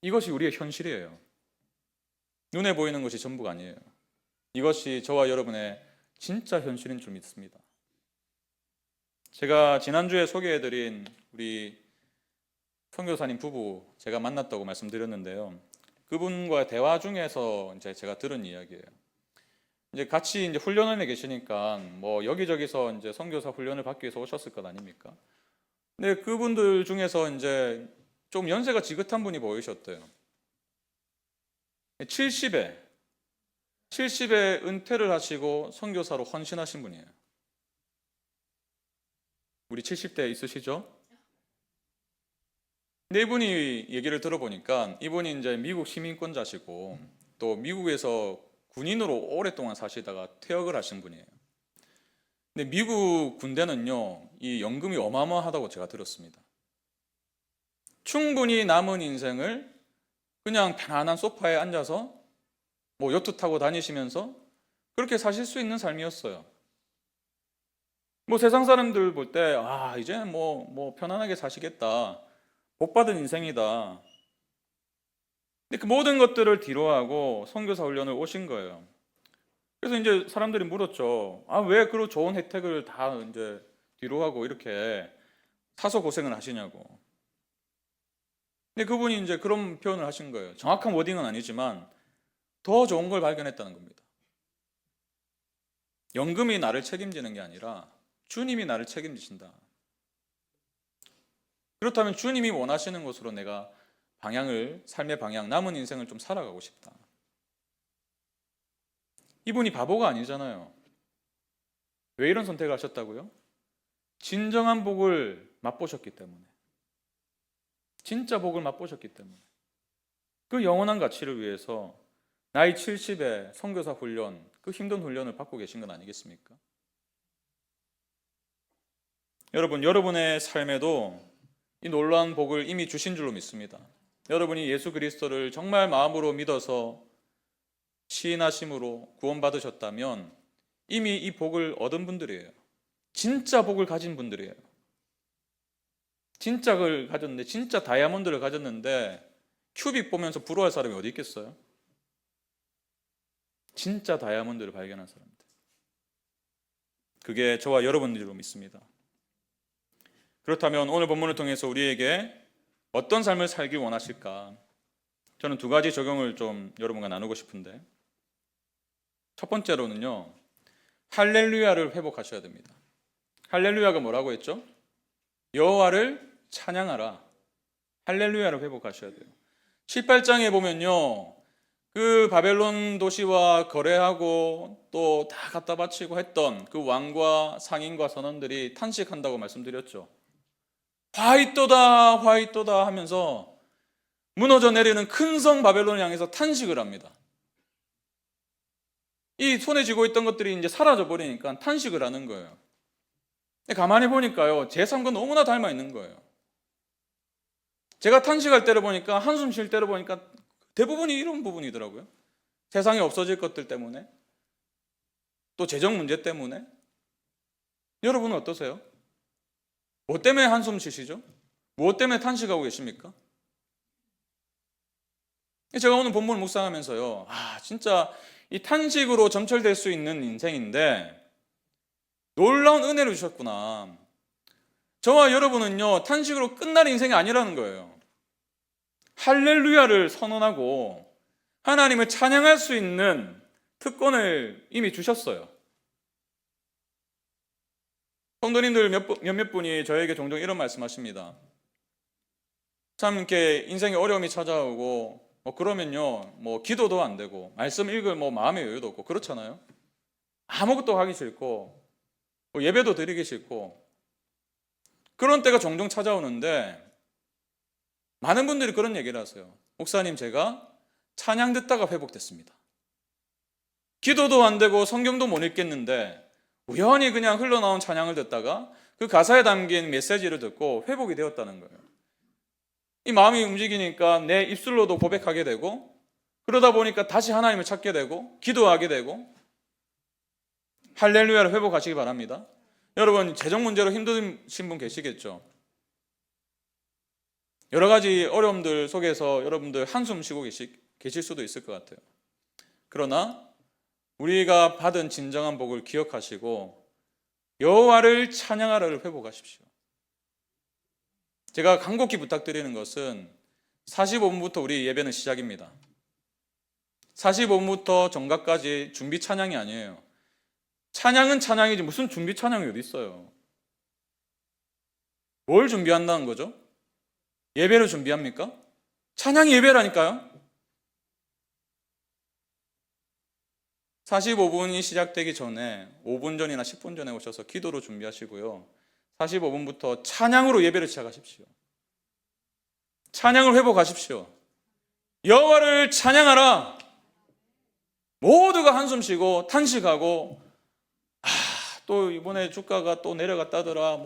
[SPEAKER 1] 이것이 우리의 현실이에요. 눈에 보이는 것이 전부가 아니에요. 이것이 저와 여러분의 진짜 현실인 줄 믿습니다. 제가 지난주에 소개해드린 우리 선교사님 부부 제가 만났다고 말씀드렸는데요. 그분과 대화 중에서 이제 제가 들은 이야기예요. 이제 같이 이제 훈련원에 계시니까 뭐 여기저기서 이제 선교사 훈련을 받기 위해서 오셨을 것 아닙니까? 근데 그분들 중에서 이제 좀 연세가 지긋한 분이 보이셨대요. 70에 은퇴를 하시고 선교사로 헌신하신 분이에요. 우리 70대 있으시죠? 근데 이분이 얘기를 들어보니까 이분이 이제 미국 시민권자시고 또 미국에서 군인으로 오랫동안 사시다가 퇴역을 하신 분이에요. 근데 미국 군대는요, 이 연금이 어마어마하다고 제가 들었습니다. 충분히 남은 인생을 그냥 편안한 소파에 앉아서 뭐 요트 타고 다니시면서 그렇게 사실 수 있는 삶이었어요. 뭐 세상 사람들 볼 때 이제 뭐 편안하게 사시겠다, 복받은 인생이다. 근데 그 모든 것들을 뒤로하고 선교사 훈련을 오신 거예요. 그래서 이제 사람들이 물었죠. 왜 그런 좋은 혜택을 다 이제 뒤로하고 이렇게 사서 고생을 하시냐고. 근데 그분이 이제 그런 표현을 하신 거예요. 정확한 워딩은 아니지만 더 좋은 걸 발견했다는 겁니다. 연금이 나를 책임지는 게 아니라 주님이 나를 책임지신다. 그렇다면 주님이 원하시는 것으로 내가 삶의 방향, 남은 인생을 좀 살아가고 싶다. 이분이 바보가 아니잖아요. 왜 이런 선택을 하셨다고요? 진정한 복을 맛보셨기 때문에. 진짜 복을 맛보셨기 때문에. 그 영원한 가치를 위해서 나이 70에 선교사 훈련, 그 힘든 훈련을 받고 계신 건 아니겠습니까? 여러분, 여러분의 삶에도 이 놀라운 복을 이미 주신 줄로 믿습니다. 여러분이 예수 그리스도를 정말 마음으로 믿어서 시인하심으로 구원받으셨다면 이미 이 복을 얻은 분들이에요. 진짜 복을 가진 분들이에요. 진짜 걸 가졌는데, 진짜 다이아몬드를 가졌는데 큐빅 보면서 부러워할 사람이 어디 있겠어요? 진짜 다이아몬드를 발견한 사람들. 그게 저와 여러분들로 믿습니다. 그렇다면 오늘 본문을 통해서 우리에게 어떤 삶을 살길 원하실까? 저는 두 가지 적용을 좀 여러분과 나누고 싶은데, 첫 번째로는요, 할렐루야를 회복하셔야 됩니다. 할렐루야가 뭐라고 했죠? 여호와를 찬양하라. 할렐루야를 회복하셔야 돼요. 18장에 보면요, 그 바벨론 도시와 거래하고 또 다 갖다 바치고 했던 그 왕과 상인과 선원들이 탄식한다고 말씀드렸죠. 화이또다 화이또다 하면서 무너져 내리는 큰 성 바벨론을 향해서 탄식을 합니다. 이 손에 쥐고 있던 것들이 이제 사라져 버리니까 탄식을 하는 거예요. 가만히 보니까요, 제 삶과 너무나 닮아 있는 거예요. 제가 탄식할 때를 보니까, 한숨 쉴 때를 보니까 대부분이 이런 부분이더라고요. 세상에 없어질 것들 때문에, 또 재정 문제 때문에. 여러분은 어떠세요? 뭐 때문에 한숨 쉬시죠? 무엇 때문에 탄식하고 계십니까? 제가 오늘 본문을 묵상하면서요, 진짜 이 탄식으로 점철될 수 있는 인생인데 놀라운 은혜를 주셨구나. 저와 여러분은요, 탄식으로 끝날 인생이 아니라는 거예요. 할렐루야를 선언하고 하나님을 찬양할 수 있는 특권을 이미 주셨어요. 성도님들 몇몇 분이 저에게 종종 이런 말씀하십니다. 참 이렇게 인생에 어려움이 찾아오고 그러면요, 기도도 안 되고 말씀 읽을 마음의 여유도 없고 그렇잖아요. 아무것도 하기 싫고 예배도 드리기 싫고 그런 때가 종종 찾아오는데, 많은 분들이 그런 얘기를 하세요. 목사님, 제가 찬양 듣다가 회복됐습니다. 기도도 안 되고 성경도 못 읽겠는데 우연히 그냥 흘러나온 찬양을 듣다가 그 가사에 담긴 메시지를 듣고 회복이 되었다는 거예요. 이 마음이 움직이니까 내 입술로도 고백하게 되고, 그러다 보니까 다시 하나님을 찾게 되고 기도하게 되고. 할렐루야를 회복하시기 바랍니다. 여러분, 재정 문제로 힘드신 분 계시겠죠? 여러 가지 어려움들 속에서 여러분들 한숨 쉬고 계실 수도 있을 것 같아요. 그러나 우리가 받은 진정한 복을 기억하시고 여호와를 찬양하라를 회복하십시오. 제가 간곡히 부탁드리는 것은 45분부터 우리 예배는 시작입니다. 45분부터 정각까지 준비 찬양이 아니에요. 찬양은 찬양이지 무슨 준비 찬양이 어디 있어요? 뭘 준비한다는 거죠? 예배를 준비합니까? 찬양이 예배라니까요. 45분이 시작되기 전에 5분 전이나 10분 전에 오셔서 기도로 준비하시고요, 45분부터 찬양으로 예배를 시작하십시오. 찬양을 회복하십시오. 여호와를 찬양하라. 모두가 한숨 쉬고 탄식하고, 또 이번에 주가가 또 내려갔다더라,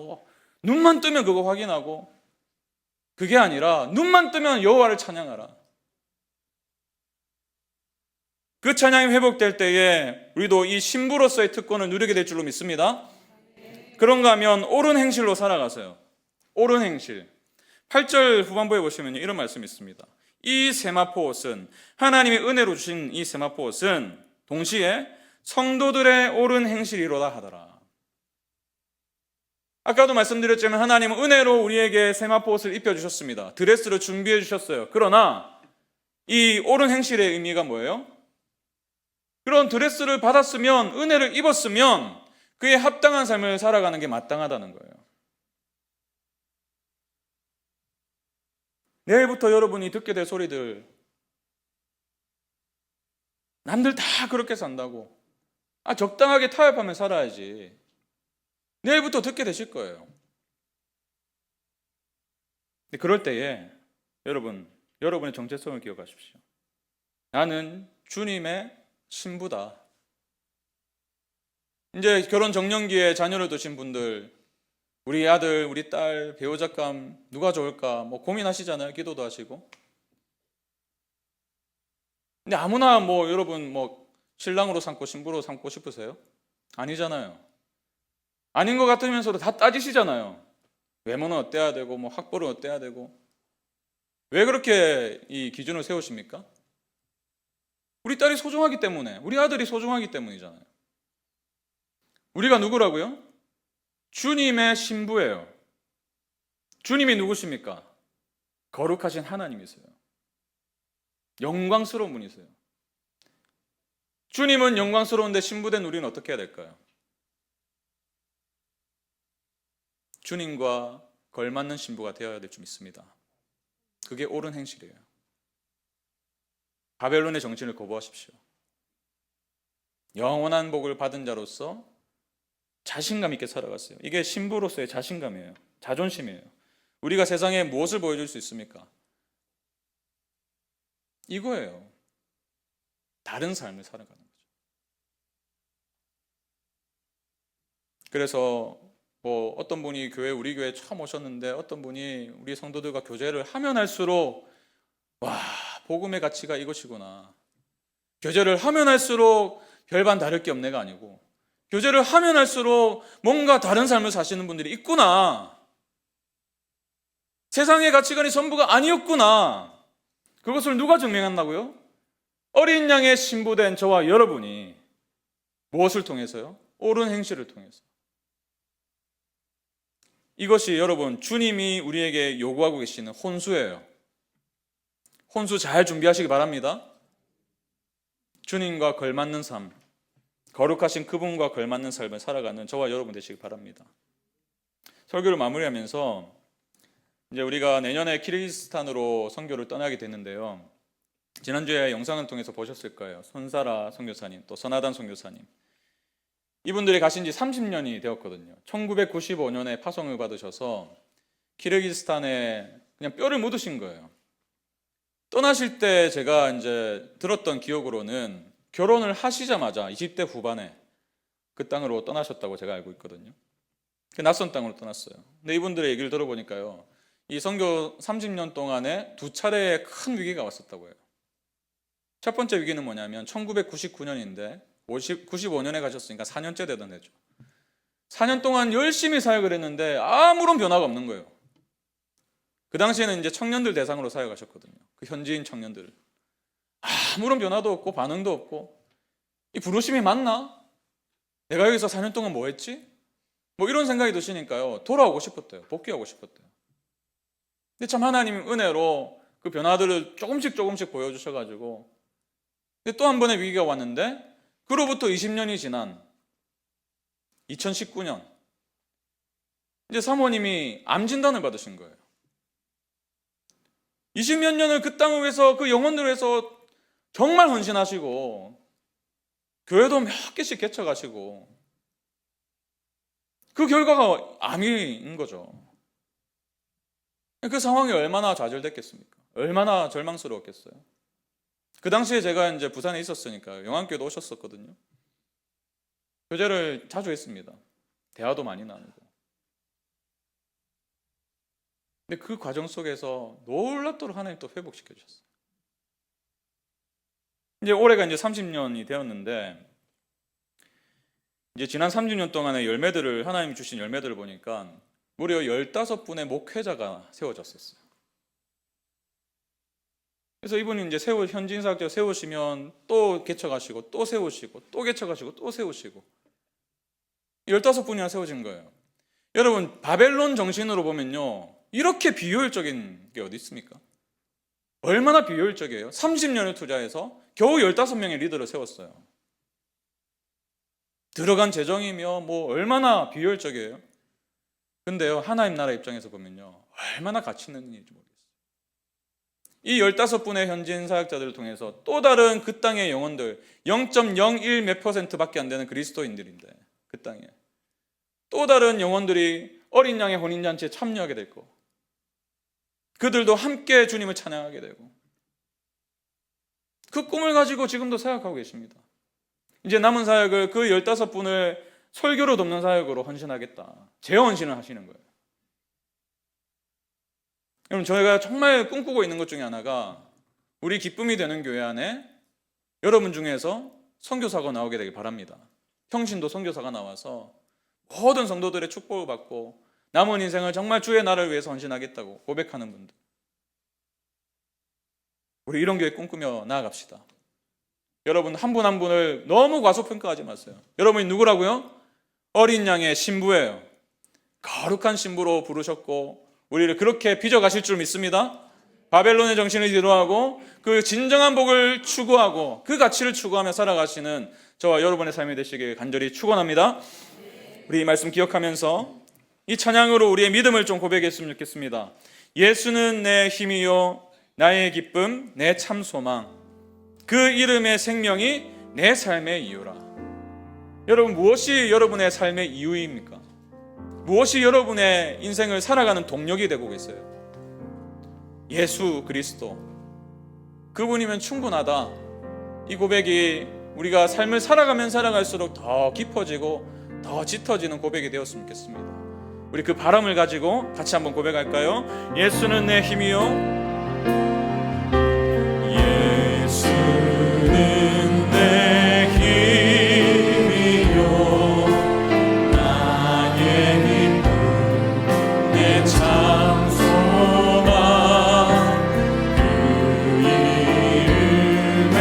[SPEAKER 1] 눈만 뜨면 그거 확인하고, 그게 아니라 눈만 뜨면 여호와를 찬양하라. 그 찬양이 회복될 때에 우리도 이 신부로서의 특권을 누리게 될 줄로 믿습니다. 그런가 하면 옳은 행실로 살아가세요. 옳은 행실. 8절 후반부에 보시면 이런 말씀이 있습니다. 이 세마포옷은, 하나님의 은혜로 주신 이 세마포옷은 동시에 성도들의 옳은 행실이로다 하더라. 아까도 말씀드렸지만 하나님은 은혜로 우리에게 세마포옷을 입혀주셨습니다. 드레스를 준비해 주셨어요. 그러나 이 옳은 행실의 의미가 뭐예요? 그런 드레스를 받았으면, 은혜를 입었으면 그에 합당한 삶을 살아가는 게 마땅하다는 거예요. 내일부터 여러분이 듣게 될 소리들, 남들 다 그렇게 산다고, 적당하게 타협하며 살아야지, 내일부터 듣게 되실 거예요. 근데 그럴 때에 여러분의 정체성을 기억하십시오. 나는 주님의 신부다. 이제 결혼 정년기에 자녀를 두신 분들, 우리 아들, 우리 딸, 배우자감 누가 좋을까 뭐 고민하시잖아요. 기도도 하시고. 근데 아무나 뭐 여러분 뭐 신랑으로 삼고 신부로 삼고 싶으세요? 아니잖아요. 아닌 것 같으면서도 다 따지시잖아요. 외모는 어때야 되고 뭐 학벌은 어때야 되고. 왜 그렇게 이 기준을 세우십니까? 우리 딸이 소중하기 때문에, 우리 아들이 소중하기 때문이잖아요. 우리가 누구라고요? 주님의 신부예요. 주님이 누구십니까? 거룩하신 하나님이세요. 영광스러운 분이세요. 주님은 영광스러운데 신부된 우리는 어떻게 해야 될까요? 주님과 걸맞는 신부가 되어야 될 줄 믿습니다. 그게 옳은 행실이에요. 바벨론의 정신을 거부하십시오. 영원한 복을 받은 자로서 자신감 있게 살아갔어요. 이게 신부로서의 자신감이에요. 자존심이에요. 우리가 세상에 무엇을 보여줄 수 있습니까? 이거예요. 다른 삶을 살아가는 거죠. 그래서 뭐 어떤 분이 우리 교회 처음 오셨는데 어떤 분이 우리 성도들과 교제를 하면 할수록 와, 복음의 가치가 이것이구나. 교제를 하면 할수록 별반 다를 게 없네가 아니고 교제를 하면 할수록 뭔가 다른 삶을 사시는 분들이 있구나. 세상의 가치관이 전부가 아니었구나. 그것을 누가 증명한다고요? 어린 양의 신부된 저와 여러분이 무엇을 통해서요? 옳은 행실을 통해서. 이것이 여러분 주님이 우리에게 요구하고 계시는 혼수예요. 혼수 잘 준비하시기 바랍니다. 주님과 걸맞는 삶, 거룩하신 그분과 걸맞는 삶을 살아가는 저와 여러분 되시기 바랍니다. 설교를 마무리하면서 이제 우리가 내년에 키르기스탄으로 선교를 떠나게 됐는데요. 지난주에 영상을 통해서 보셨을 거예요. 손사라 선교사님, 또 선하단 선교사님. 이분들이 가신 지 30년이 되었거든요. 1995년에 파송을 받으셔서 키르기스탄에 그냥 뼈를 묻으신 거예요. 떠나실 때 제가 이제 들었던 기억으로는 결혼을 하시자마자 20대 후반에 그 땅으로 떠나셨다고 제가 알고 있거든요. 그 낯선 땅으로 떠났어요. 근데 이분들의 얘기를 들어보니까요. 이 선교 30년 동안에 두 차례의 큰 위기가 왔었다고 해요. 첫 번째 위기는 뭐냐면 1999년인데 95년에 가셨으니까 4년째 되던 해죠. 4년 동안 열심히 사역을 했는데 아무런 변화가 없는 거예요. 그 당시에는 이제 청년들 대상으로 사역하셨거든요. 그 현지인 청년들. 아무런 변화도 없고 반응도 없고 이 부르심이 맞나? 내가 여기서 4년 동안 뭐 했지? 뭐 이런 생각이 드시니까요. 돌아오고 싶었대요. 복귀하고 싶었대요. 근데 참 하나님이 은혜로 그 변화들을 조금씩 보여주셔가지고 근데 또 한 번의 위기가 왔는데 그로부터 20년이 지난 2019년 이제 사모님이 암 진단을 받으신 거예요. 20몇 년을 그 땅을 위해서 그 영혼들을 위해서 정말 헌신하시고 교회도 몇 개씩 개척하시고 그 결과가 암인 거죠. 그 상황이 얼마나 좌절됐겠습니까? 얼마나 절망스러웠겠어요. 그 당시에 제가 이제 부산에 있었으니까 영안교회도 오셨었거든요. 교제를 자주 했습니다. 대화도 많이 나누고. 근데 그 과정 속에서 놀랍도록 하나님 또 회복시켜 주셨어요. 이제 올해가 이제 30년이 되었는데 이제 지난 30년 동안의 열매들을 하나님 주신 열매들을 보니까 무려 15분의 목회자가 세워졌었어요. 그래서 이분이 이제 현지인 사역자 세우시면 또 개척하시고 또 세우시고 또 개척하시고 또 세우시고 15분이나 세워진 거예요. 여러분 바벨론 정신으로 보면요 이렇게 비효율적인 게 어디 있습니까? 얼마나 비효율적이에요? 30년을 투자해서 겨우 15명의 리더를 세웠어요. 들어간 재정이며 뭐 얼마나 비효율적이에요? 근데요 하나님 나라 입장에서 보면요 얼마나 가치 있는 일인지 모르겠어요. 이 15분의 현지인 사역자들을 통해서 또 다른 그 땅의 영혼들 0.01 몇 %밖에 안 되는 그리스도인들인데 그 땅에 또 다른 영혼들이 어린 양의 혼인잔치에 참여하게 될 거 그들도 함께 주님을 찬양하게 되고 그 꿈을 가지고 지금도 사역하고 계십니다. 이제 남은 사역을 그 15분을 설교로 돕는 사역으로 헌신하겠다. 재헌신을 하시는 거예요. 여러분, 저희가 정말 꿈꾸고 있는 것 중에 하나가 우리 기쁨이 되는 교회 안에 여러분 중에서 선교사가 나오게 되길 바랍니다. 평신도 선교사가 나와서 모든 성도들의 축복을 받고 남은 인생을 정말 주의 나라를 위해서 헌신하겠다고 고백하는 분들, 우리 이런 교회 꿈꾸며 나아갑시다. 여러분 한 분 한 분을 너무 과소평가하지 마세요. 여러분이 누구라고요? 어린 양의 신부예요. 거룩한 신부로 부르셨고 우리를 그렇게 빚어가실 줄 믿습니다. 바벨론의 정신을 뒤로하고 그 진정한 복을 추구하고 그 가치를 추구하며 살아가시는 저와 여러분의 삶이 되시길 간절히 축원합니다. 우리 이 말씀 기억하면서 이 찬양으로 우리의 믿음을 좀 고백했으면 좋겠습니다. 예수는 내 힘이요 나의 기쁨 내 참 소망, 그 이름의 생명이 내 삶의 이유라. 여러분, 무엇이 여러분의 삶의 이유입니까? 무엇이 여러분의 인생을 살아가는 동력이 되고 계세요? 예수 그리스도, 그분이면 충분하다. 이 고백이 우리가 삶을 살아가면 살아갈수록 더 깊어지고 더 짙어지는 고백이 되었으면 좋겠습니다. 우리 그 바람을 가지고 같이 한번 고백할까요? 예수는 내 힘이요 예수는 내 힘이요 나의 기쁨 내 참 소망, 그 이름의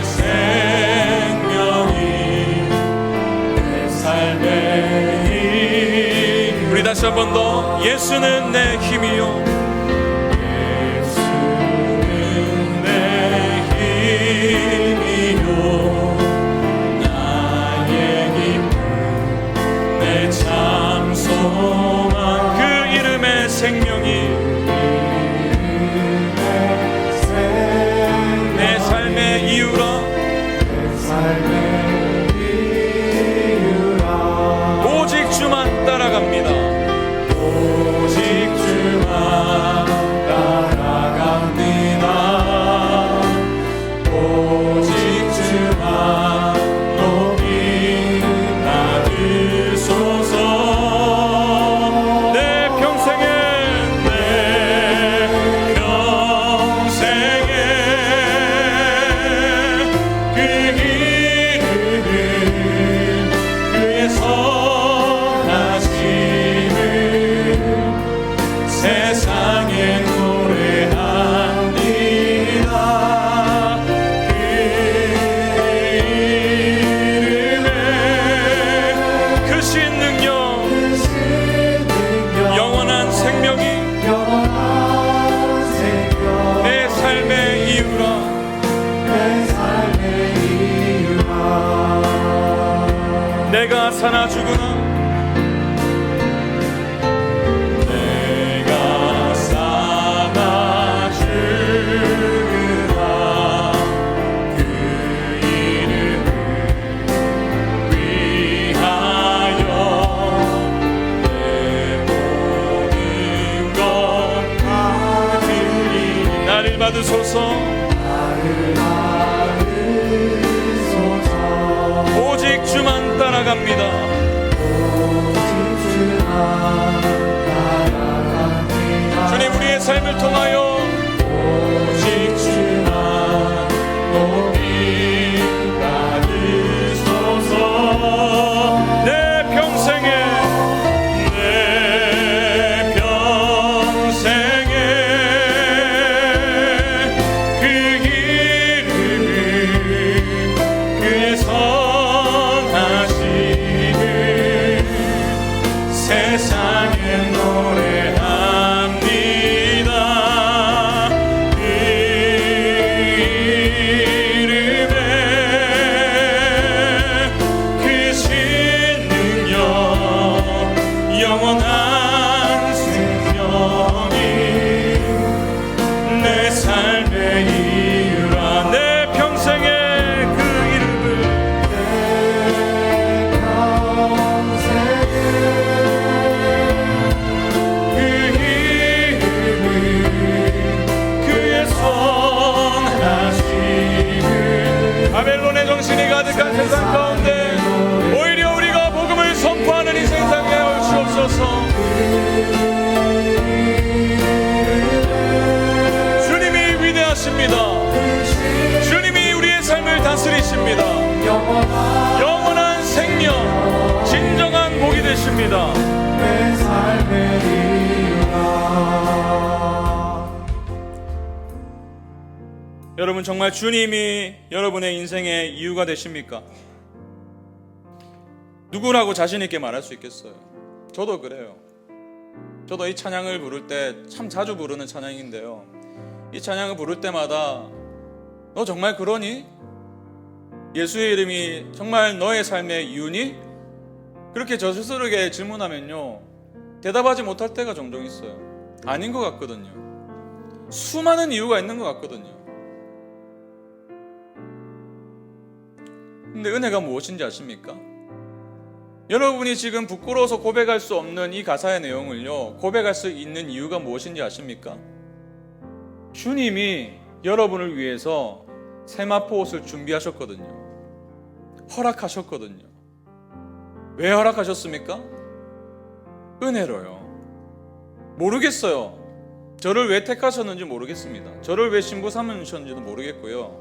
[SPEAKER 1] 생명이 내 삶의 힘. 우리 다시 한 번 더. 예수는 내 힘이요 생명이 내 삶의 이유라. 오직 주만 따라갑니다. 오직 주만 따라갑니다. 오직 주만 높이 받으소서. 내가 사나 죽으나 내가 사나 죽으나 그 이름을 위하여 내 모든 것 받으리니. 나를 받으소서. 오직 주만 따라갑니다. 주님, 우리의 삶을 통하여 오직 주만 높이 받으소서. 내 평생에 그 이름을 그의 세상에 노래합니다. 그 되십니다. 영원한 생명, 진정한 복이 되십니다.
[SPEAKER 2] 내 삶의 이유가.
[SPEAKER 1] 여러분, 정말 주님이 여러분의 인생의 이유가 되십니까? 누구라고 자신 있게 말할 수 있겠어요? 저도 그래요. 저도 이 찬양을 부를 때 참 자주 부르는 찬양인데요, 이 찬양을 부를 때마다 너 정말 그러니? 예수의 이름이 정말 너의 삶의 이유니? 그렇게 저 스스로에게 질문하면요, 대답하지 못할 때가 종종 있어요. 아닌 것 같거든요. 수많은 이유가 있는 것 같거든요. 근데 은혜가 무엇인지 아십니까? 여러분이 지금 부끄러워서 고백할 수 없는 이 가사의 내용을요, 고백할 수 있는 이유가 무엇인지 아십니까? 주님이 여러분을 위해서 세마포 옷을 준비하셨거든요. 허락하셨거든요. 왜 허락하셨습니까? 은혜로요. 모르겠어요. 저를 왜 택하셨는지 모르겠습니다. 저를 왜 신부 삼으셨는지도 모르겠고요,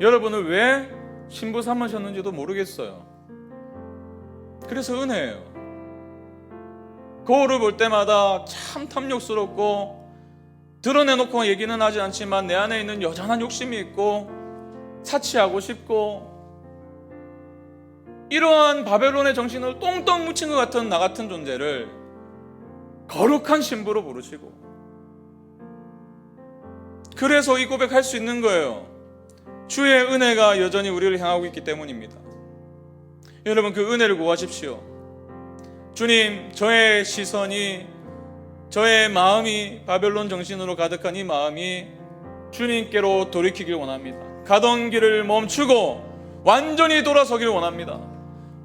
[SPEAKER 1] 여러분을 왜 신부 삼으셨는지도 모르겠어요. 그래서 은혜예요. 거울을 볼 때마다 참 탐욕스럽고, 드러내놓고 얘기는 하지 않지만 내 안에 있는 여전한 욕심이 있고, 사치하고 싶고, 이러한 바벨론의 정신을 똥똥 묻힌 것 같은 나 같은 존재를 거룩한 신부로 부르시고, 그래서 이 고백할 수 있는 거예요. 주의 은혜가 여전히 우리를 향하고 있기 때문입니다. 여러분, 그 은혜를 구하십시오. 주님, 저의 시선이, 저의 마음이 바벨론 정신으로 가득한 이 마음이 주님께로 돌이키길 원합니다. 가던 길을 멈추고 완전히 돌아서길 원합니다.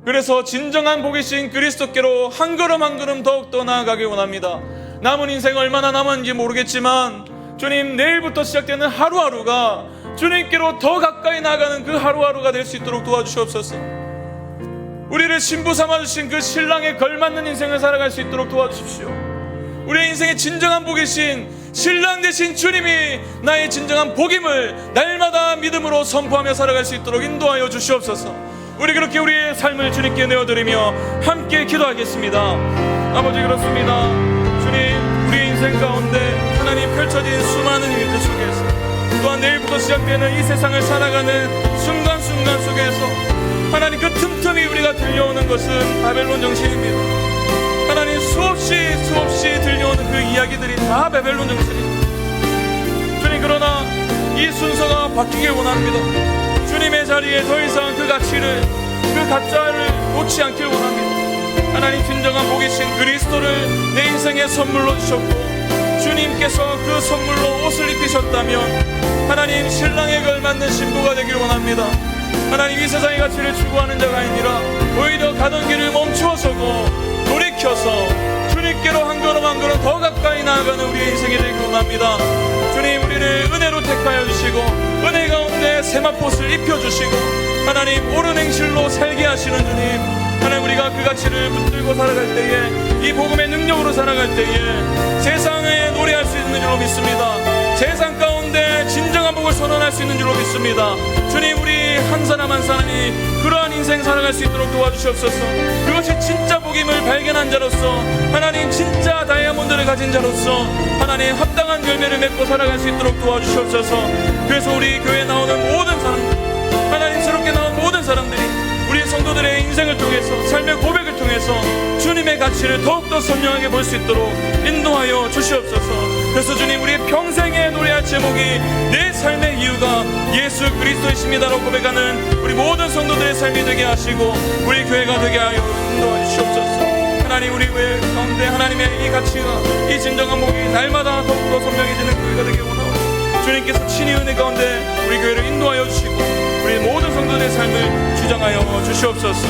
[SPEAKER 1] 그래서 진정한 복이신 그리스도께로 한 걸음 한 걸음 더욱더 나아가길 원합니다. 남은 인생 얼마나 남았는지 모르겠지만 주님, 내일부터 시작되는 하루하루가 주님께로 더 가까이 나아가는 그 하루하루가 될 수 있도록 도와주시옵소서. 우리를 신부 삼아주신 그 신랑에 걸맞는 인생을 살아갈 수 있도록 도와주십시오. 우리의 인생의 진정한 복이신 신랑 되신 주님이 나의 진정한 복임을 날마다 믿음으로 선포하며 살아갈 수 있도록 인도하여 주시옵소서. 우리 그렇게 우리의 삶을 주님께 내어드리며 함께 기도하겠습니다. 아버지, 그렇습니다. 주님, 우리의 인생 가운데 하나님 펼쳐진 수많은 일들 속에서, 또한 내일부터 시작되는 이 세상을 살아가는 순간순간 속에서 하나님, 그 틈틈이 우리가 들려오는 것은 바벨론 정신입니다. 하나님, 수없이 들려오는 그 이야기들이 다 바벨론 정신입니다. 주님, 그러나 이 순서가 바뀌길 원합니다. 주님의 자리에 더 이상 그 가치를, 그 가짜를 놓지 않길 원합니다. 하나님, 진정한 복이신 그리스도를 내 인생에 선물로 주셨고, 주님께서 그 선물로 옷을 입히셨다면 하나님, 신랑에 걸맞는 신부가 되길 원합니다. 하나님, 이 세상의 가치를 추구하는 자가 아니라 오히려 가던 길을 멈추어서고 돌이켜서 주님께로 한 걸음 한 걸음 더 가까이 나아가는 우리의 인생이 되길 원합니다. 주님, 우리를 은혜로 택하여 주시고 은혜 가운데 세마포옷을 입혀주시고 하나님, 옳은 행실로 살게 하시는 주님, 하나님, 우리가 그 가치를 붙들고 살아갈 때에, 이 복음의 능력으로 살아갈 때에 세상에 노래할 수 있는 줄로 믿습니다. 세상 가운데 진정한 복을 선언할 수 있는 줄로 믿습니다. 주님, 우리 한 사람 한 사람이 그러한 인생 살아갈 수 있도록 도와주시옵소서. 그것이 진짜 복임을 발견한 자로서, 하나님, 진짜 다이아몬드를 가진 자로서 하나님, 합당한 열매를 맺고 살아갈 수 있도록 도와주시옵소서. 그래서 우리 교회에 나오는 모든 사람들, 하나님, 새롭게 나온 모든 사람들이 우리 성도들의 인생을 통해서, 삶의 고백을 통해서 주님의 가치를 더욱더 선명하게 볼 수 있도록 인도하여 주시옵소서. 그래서 주님, 우리의 평생에 노래할 제목이 내 삶의 이유가 예수 그리스도이십니다로 고백하는 우리 모든 성도들의 삶이 되게 하시고 우리 교회가 되게 하여 인도해 주시옵소서. 하나님, 우리 교회 가운데 하나님의 이 가치가, 이 진정한 복이 날마다 더욱더 선명해지는 교회가 되게 원하옵소서. 주님께서 친히 은혜 가운데 우리 교회를 인도하여 주시고 우리 모든 성도들의 삶을 주장하여 주시옵소서.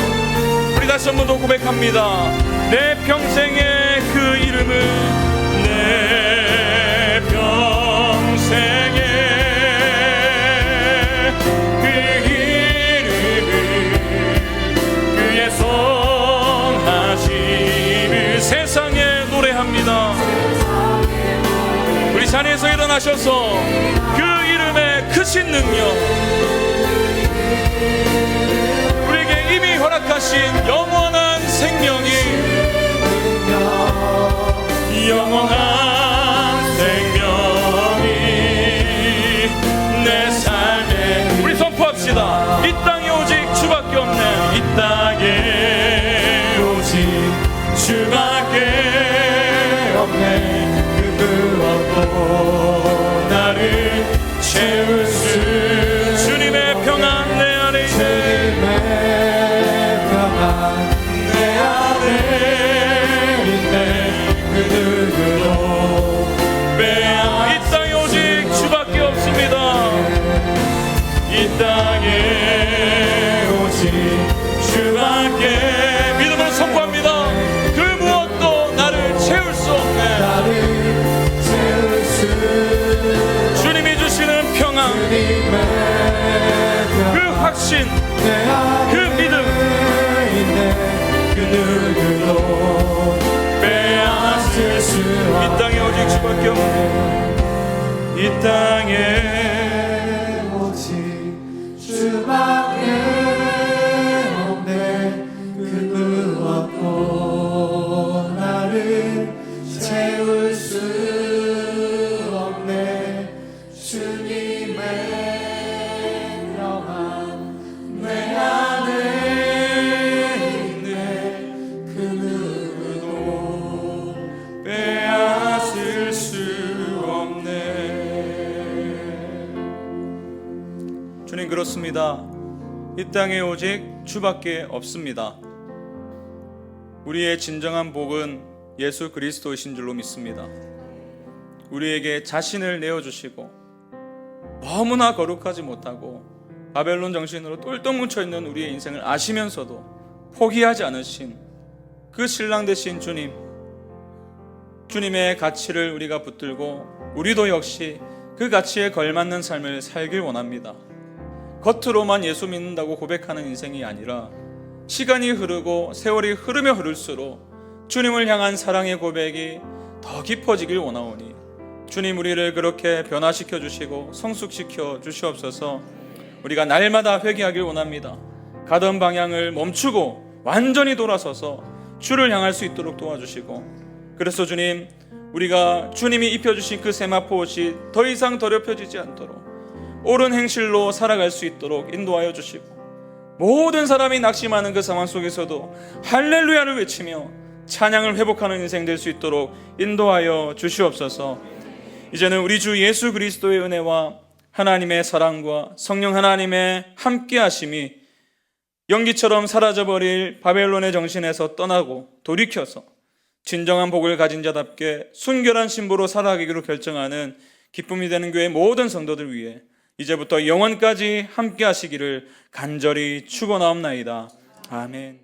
[SPEAKER 1] 우리 다시 한 번 더 고백합니다. 내 평생의 그 이름을, 내 평생의 그 이름을, 그의 선하심을 세상에 노래합니다. 우리 자리에서 일어나셔서 그 이름의 크신 능력, 기도합니다. 이 땅에 오직 주밖에 없네.
[SPEAKER 2] 이 땅에 오직 주밖에 없네. 그 무엇도 나를 채울 수
[SPEAKER 1] 주님의 평안 내 안에 있네.
[SPEAKER 2] 주님의 평안 내 안에 있네. 그 누구도 빼앗을
[SPEAKER 1] 이 땅에 오직 주밖에 없습니다.
[SPEAKER 2] 이 땅에 오직 주밖에
[SPEAKER 1] 믿음으로 선포합니다. 그 무엇도 나를 채울 수 없네.
[SPEAKER 2] 나를 채울 수
[SPEAKER 1] 주님이 주시는 평안,
[SPEAKER 2] 주님의
[SPEAKER 1] 그 확신,
[SPEAKER 2] 내 안에
[SPEAKER 1] 그 믿음,
[SPEAKER 2] 있네. 그 누구도 빼앗을 수
[SPEAKER 1] 이 땅에 오직 주밖에 없네. 이
[SPEAKER 2] 땅에 오직 주밖에 없네. 그 무엇도 나를 채울 수 없네. 주님의 평안 내 안에 있네. 그 누구도 빼앗을 수 없네.
[SPEAKER 1] 주님, 그렇습니다. 이 땅에 오직 주밖에 없습니다. 우리의 진정한 복은 예수 그리스도이신 줄로 믿습니다. 우리에게 자신을 내어주시고 너무나 거룩하지 못하고 바벨론 정신으로 똘똘 뭉쳐있는 우리의 인생을 아시면서도 포기하지 않으신 그 신랑 되신 주님, 주님의 가치를 우리가 붙들고 우리도 역시 그 가치에 걸맞는 삶을 살길 원합니다. 겉으로만 예수 믿는다고 고백하는 인생이 아니라 시간이 흐르고 세월이 흐르며 흐를수록 주님을 향한 사랑의 고백이 더 깊어지길 원하오니 주님, 우리를 그렇게 변화시켜 주시고 성숙시켜 주시옵소서. 우리가 날마다 회개하길 원합니다. 가던 방향을 멈추고 완전히 돌아서서 주를 향할 수 있도록 도와주시고, 그래서 주님, 우리가 주님이 입혀주신 그 세마포 옷이 더 이상 더럽혀지지 않도록 옳은 행실로 살아갈 수 있도록 인도하여 주시고, 모든 사람이 낙심하는 그 상황 속에서도 할렐루야를 외치며 찬양을 회복하는 인생 될 수 있도록 인도하여 주시옵소서. 이제는 우리 주 예수 그리스도의 은혜와 하나님의 사랑과 성령 하나님의 함께하심이 연기처럼 사라져버릴 바벨론의 정신에서 떠나고 돌이켜서 진정한 복을 가진 자답게 순결한 신부로 살아가기로 결정하는 기쁨이 되는 교회 모든 성도들 위해 이제부터 영원까지 함께 하시기를 간절히 축원하옵나이다. 아멘.